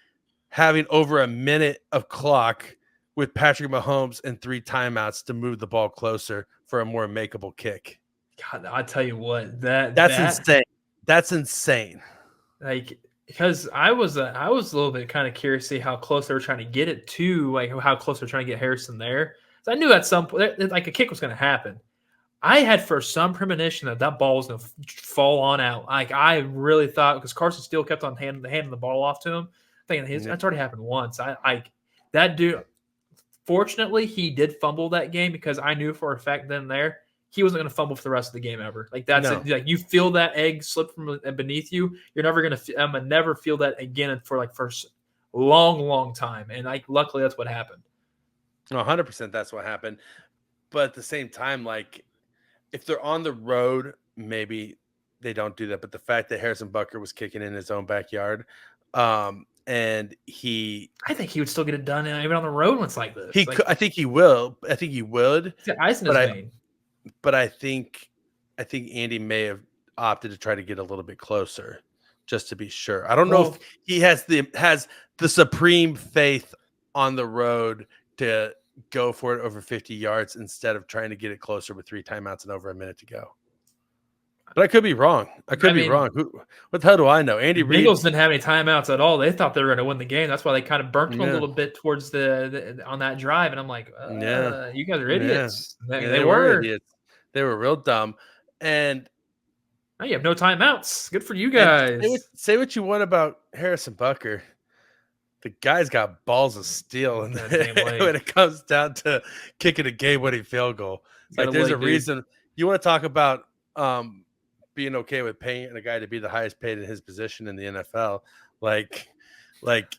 having over a minute of clock with Patrick Mahomes and 3 timeouts to move the ball closer for a more makeable kick. God, I tell you what, that's insane. That's insane. Like, because I was a little bit kind of curious to see how close they were trying to get it to, like how close they're trying to get Harrison there. So I knew at some point, like a kick was going to happen. I had for some premonition that ball was going to fall on out. Like I really thought, because Carson Steele kept on handing the ball off to him, thinking that's already happened once. That dude. Fortunately, he did fumble that game because I knew for a fact then there he wasn't going to fumble for the rest of the game ever. Like that's it. Like you feel that egg slip from beneath you, you're never going to never feel that again for a long time. And like luckily that's what happened. 100% that's what happened. But at the same time, like if they're on the road, maybe they don't do that. But the fact that Harrison Butker was kicking in his own backyard, and I think he would still get it done even on the road when it's like this. I think he will. I think he would. He's got ice in his vein. But I think Andy may have opted to try to get a little bit closer just to be sure. I don't know if he has the supreme faith on the road to go for it over 50 yards instead of trying to get it closer with 3 timeouts and over a minute to go. But I could be wrong. What the hell do I know? Andy Reid. Bengals didn't have any timeouts at all. They thought they were going to win the game. That's why they kind of burnt him a little bit towards the on that drive. And I'm like, you guys are idiots. Yeah. They were idiots. They were real dumb. And now you have no timeouts. Good for you guys. Say what you want about Harrison Butker. The guy's got balls of steel when it comes down to kicking a game-winning field goal. Like there's a reason. You want to talk about being okay with paying a guy to be the highest paid in his position in the NFL. Like,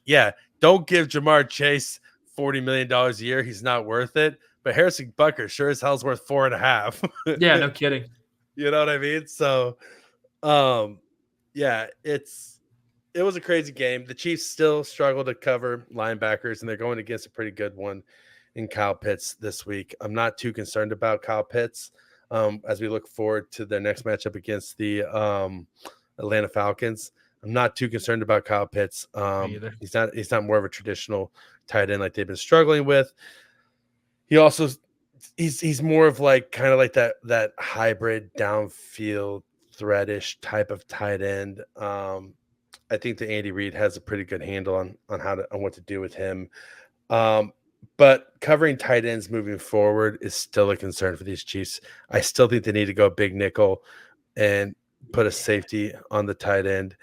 yeah, don't give Jamar Chase $40 million a year. He's not worth it. But Harrison Butker sure as hell's worth 4.5. Yeah, no kidding. You know what I mean? So, yeah, it was a crazy game. The Chiefs still struggle to cover linebackers, and they're going against a pretty good one in Kyle Pitts this week. I'm not too concerned about Kyle Pitts as we look forward to their next matchup against the Atlanta Falcons. I'm not too concerned about Kyle Pitts. He's not more of a traditional tight end like they've been struggling with. He also he's more of like kind of like that hybrid downfield threadish type of tight end. I think that Andy Reid has a pretty good handle on what to do with him. But covering tight ends moving forward is still a concern for these Chiefs. I still think they need to go big nickel and put a safety on the tight end.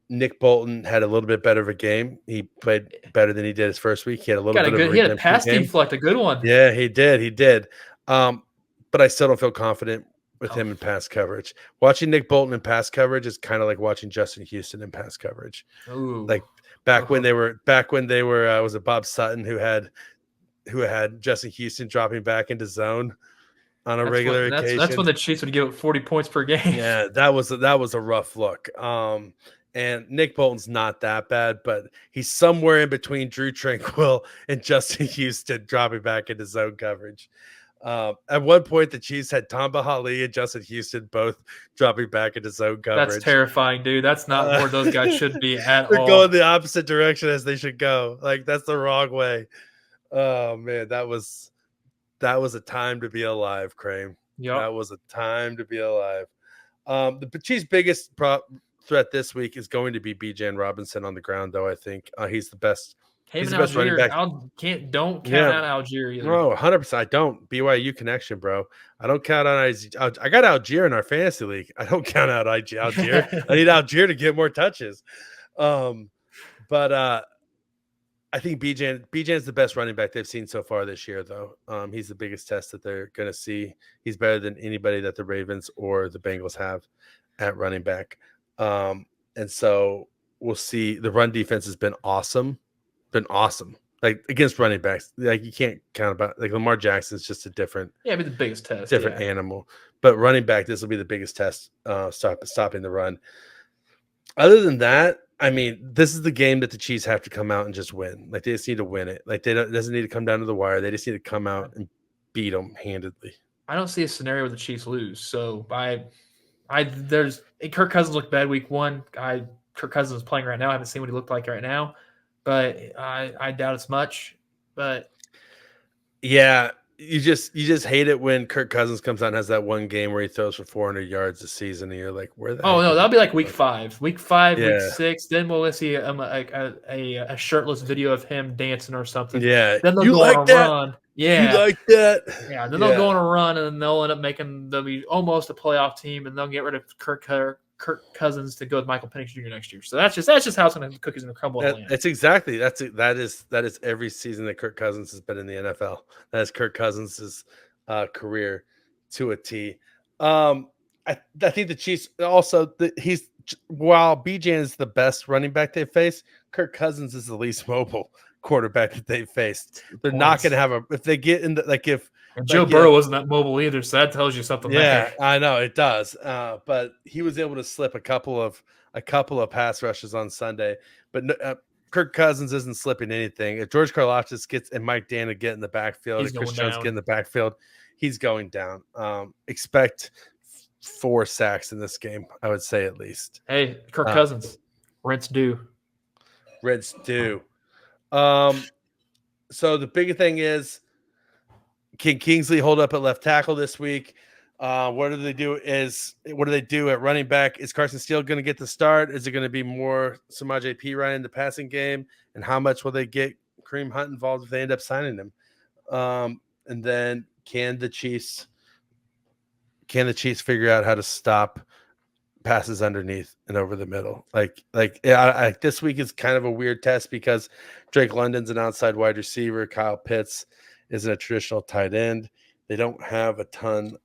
Nick Bolton had a little bit better of a game. He played better than he did his first week. He had a little bit of a he had a pass deflect, a good one. Yeah, he did. But I still don't feel confident with him in pass coverage. Watching Nick Bolton in pass coverage is kind of like watching Justin Houston in pass coverage. Ooh. Like back when they were was it Bob Sutton who had Justin Houston dropping back into zone on a regular occasion. That's when the Chiefs would give it 40 points per game. Yeah, that was a rough look. And Nick Bolton's not that bad, but he's somewhere in between Drew Tranquill and Justin Houston dropping back into zone coverage. At one point, the Chiefs had Tamba Hali and Justin Houston both dropping back into zone coverage. That's terrifying, dude. That's not where those guys should be at all. They're going the opposite direction as they should go. Like, that's the wrong way. Oh, man, that was a time to be alive, Krame. Yep. That was a time to be alive. The Chiefs' biggest threat this week is going to be Bijan Robinson on the ground, though. I think he's the best. He's the best running back. Don't count out Algier either. No, 100%. I don't. BYU connection, bro. I don't count out. I got Algier in our fantasy league. I don't count out Algier. I need Algier to get more touches. But I think Bijan's the best running back they've seen so far this year, though. He's the biggest test that they're going to see. He's better than anybody that the Ravens or the Bengals have at running back. And so we'll see. The run defense has been awesome. Like against running backs. Like you can't count about like Lamar Jackson's just a different the biggest test. Different animal. But running back, this will be the biggest test, stopping the run. Other than that, I mean, this is the game that the Chiefs have to come out and just win. Like they just need to win it. Like it doesn't need to come down to the wire. They just need to come out and beat them handedly. I don't see a scenario where the Chiefs lose. So Kirk Cousins looked bad week one. Kirk Cousins is playing right now. I haven't seen what he looked like right now, but I doubt as much. But yeah, you just hate it when Kirk Cousins comes out and has that one game where he throws for 400 yards a season, and you're like, where the oh heck no, did that'll he be like come week from? 5, week 5, week Yeah. 6. Then we'll see a shirtless video of him dancing or something. Yeah, Then they'll you go like on a that? run. You Yeah. like that? Yeah, then they'll go on a run, and then they'll end up they'll be almost a playoff team, and they'll get rid of Kirk Cousins to go with Michael Penix Jr. next year. So that's just how it's going to cookies going to crumble. That's exactly that is every season that Kirk Cousins has been in the NFL. That is Kirk Cousins' career to a T. I think the Chiefs also while Bijan is the best running back they face, Kirk Cousins is the least mobile quarterback that they faced. They're not going to have if they get into and Joe Burrow wasn't that mobile either, so that tells you something. Yeah, there. I know it does. But he was able to slip a couple of pass rushes on Sunday. But Kirk Cousins isn't slipping anything. If George Karlaftis gets and Mike Dana get in the backfield, and Chris Jones get in the backfield, he's going down. Expect 4 sacks in this game, I would say at least. Hey, Kirk Cousins, rent's due. Rent's due. So the big thing is, can Kingsley hold up at left tackle this week? What do they do at running back? Is Carson Steele going to get the start? Is it going to be more Samaje Perine in the passing game? And how much will they get Kareem Hunt involved if they end up signing him? And then can the Chiefs figure out how to stop passes underneath and over the middle? This week is kind of a weird test because Drake London's an outside wide receiver. Kyle Pitts isn't a traditional tight end. They don't have a ton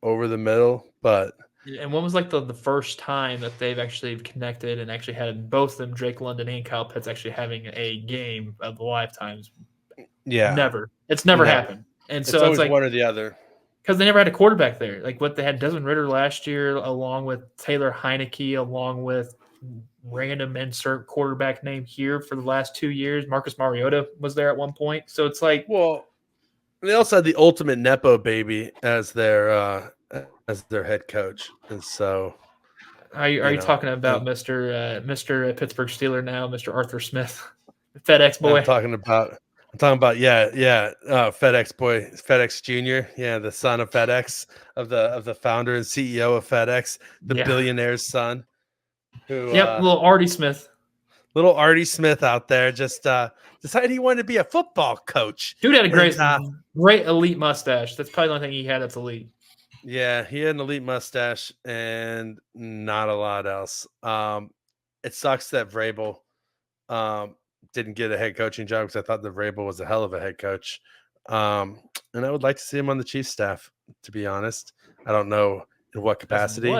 over the middle, but and when was like the first time that they've actually connected and actually had both of them, Drake London and Kyle Pitts, actually having a game of lifetimes? Yeah, it's never happened. And so it's like one or the other, because they never had a quarterback there. Like what they had Desmond Ridder last year, along with Taylor Heineke, along with random insert quarterback name here for the last 2 years. Marcus Mariota was there at one point. So it's like, well, they also had the ultimate Nepo baby as their head coach. And so are you talking about Mr. Pittsburgh Steeler now, Mr. Arthur Smith, FedEx boy? I'm talking about FedEx boy, FedEx Jr. Yeah, the son of FedEx, of the founder and CEO of FedEx, the billionaire's son. Little Artie Smith. Little Artie Smith out there just decided he wanted to be a football coach. Dude had a great elite mustache. That's probably the only thing he had that's elite. Yeah, he had an elite mustache and not a lot else. It sucks that Vrabel didn't get a head coaching job because I thought that Vrabel was a hell of a head coach. And I would like to see him on the Chiefs staff, to be honest. I don't know in what capacity.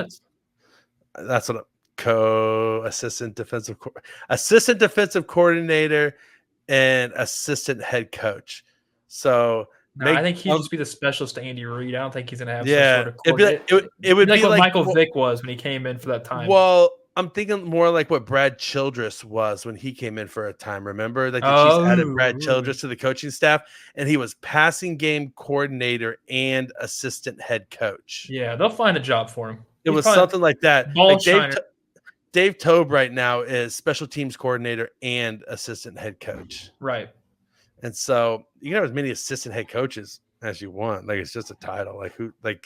That's what assistant defensive coordinator and assistant head coach. So I think he'd just be the specialist to Andy Reid. I don't think he's going to have some sort of it would be like what Michael Vick was when he came in for that time. Well, I'm thinking more like what Brad Childress was when he came in for a time. Remember, like the Chiefs added Brad Childress to the coaching staff, and he was passing game coordinator and assistant head coach. Yeah, they'll find a job for him. It was something like that. Dave Tobe right now is special teams coordinator and assistant head coach. Right. And so you can have as many assistant head coaches as you want. Like it's just a title.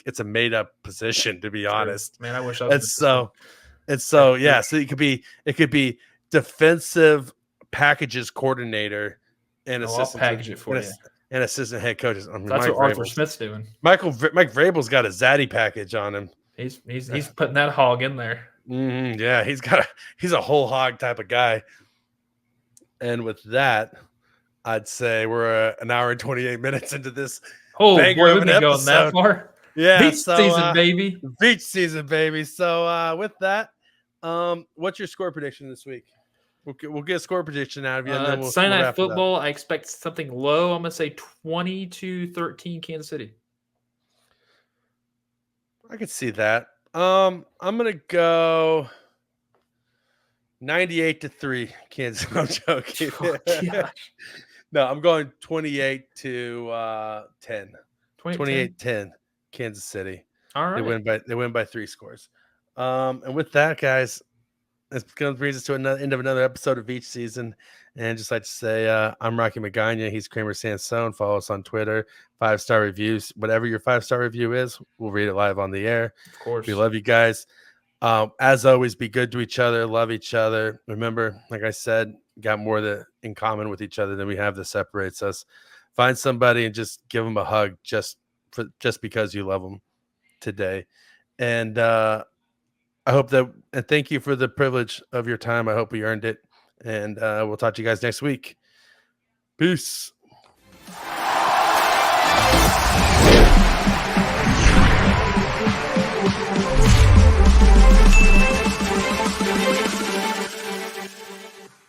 It's a made up position, to be honest. Man, I wish I was. So it could be defensive packages coordinator and assistant package it for you. And assistant head coaches. I mean, that's what Arthur Smith's doing. Mike Vrabel's got a zaddy package on him. He's putting that hog in there. Mm-hmm, yeah, he's a whole hog type of guy. And with that, I'd say we're an hour and 28 minutes into this. Oh boy, we've been going that far. Yeah, Veach season, baby. Veach season, baby. So with that, what's your score prediction this week? We'll get a score prediction out of you. And then Sunday Night Football, I expect something low. I'm going to say 20-13 Kansas City. I could see that. I'm going to go 98-3 Kansas. I'm joking. Oh, no, I'm going 28-10. 28-10 Kansas City. All right. They win by 3 scores. And with that, guys, This brings us to another end of another episode of Veach season. And just like to say, I'm Rocky Magaña. He's Kramer Sansone. Follow us on Twitter. 5-star reviews. Whatever your 5-star review is, we'll read it live on the air. Of course. We love you guys. As always, be good to each other. Love each other. Remember, like I said, got more in common with each other than we have that separates us. Find somebody and just give them a hug just because you love them today. And I hope that, and thank you for the privilege of your time. I hope we earned it. And we'll talk to you guys next week. Peace.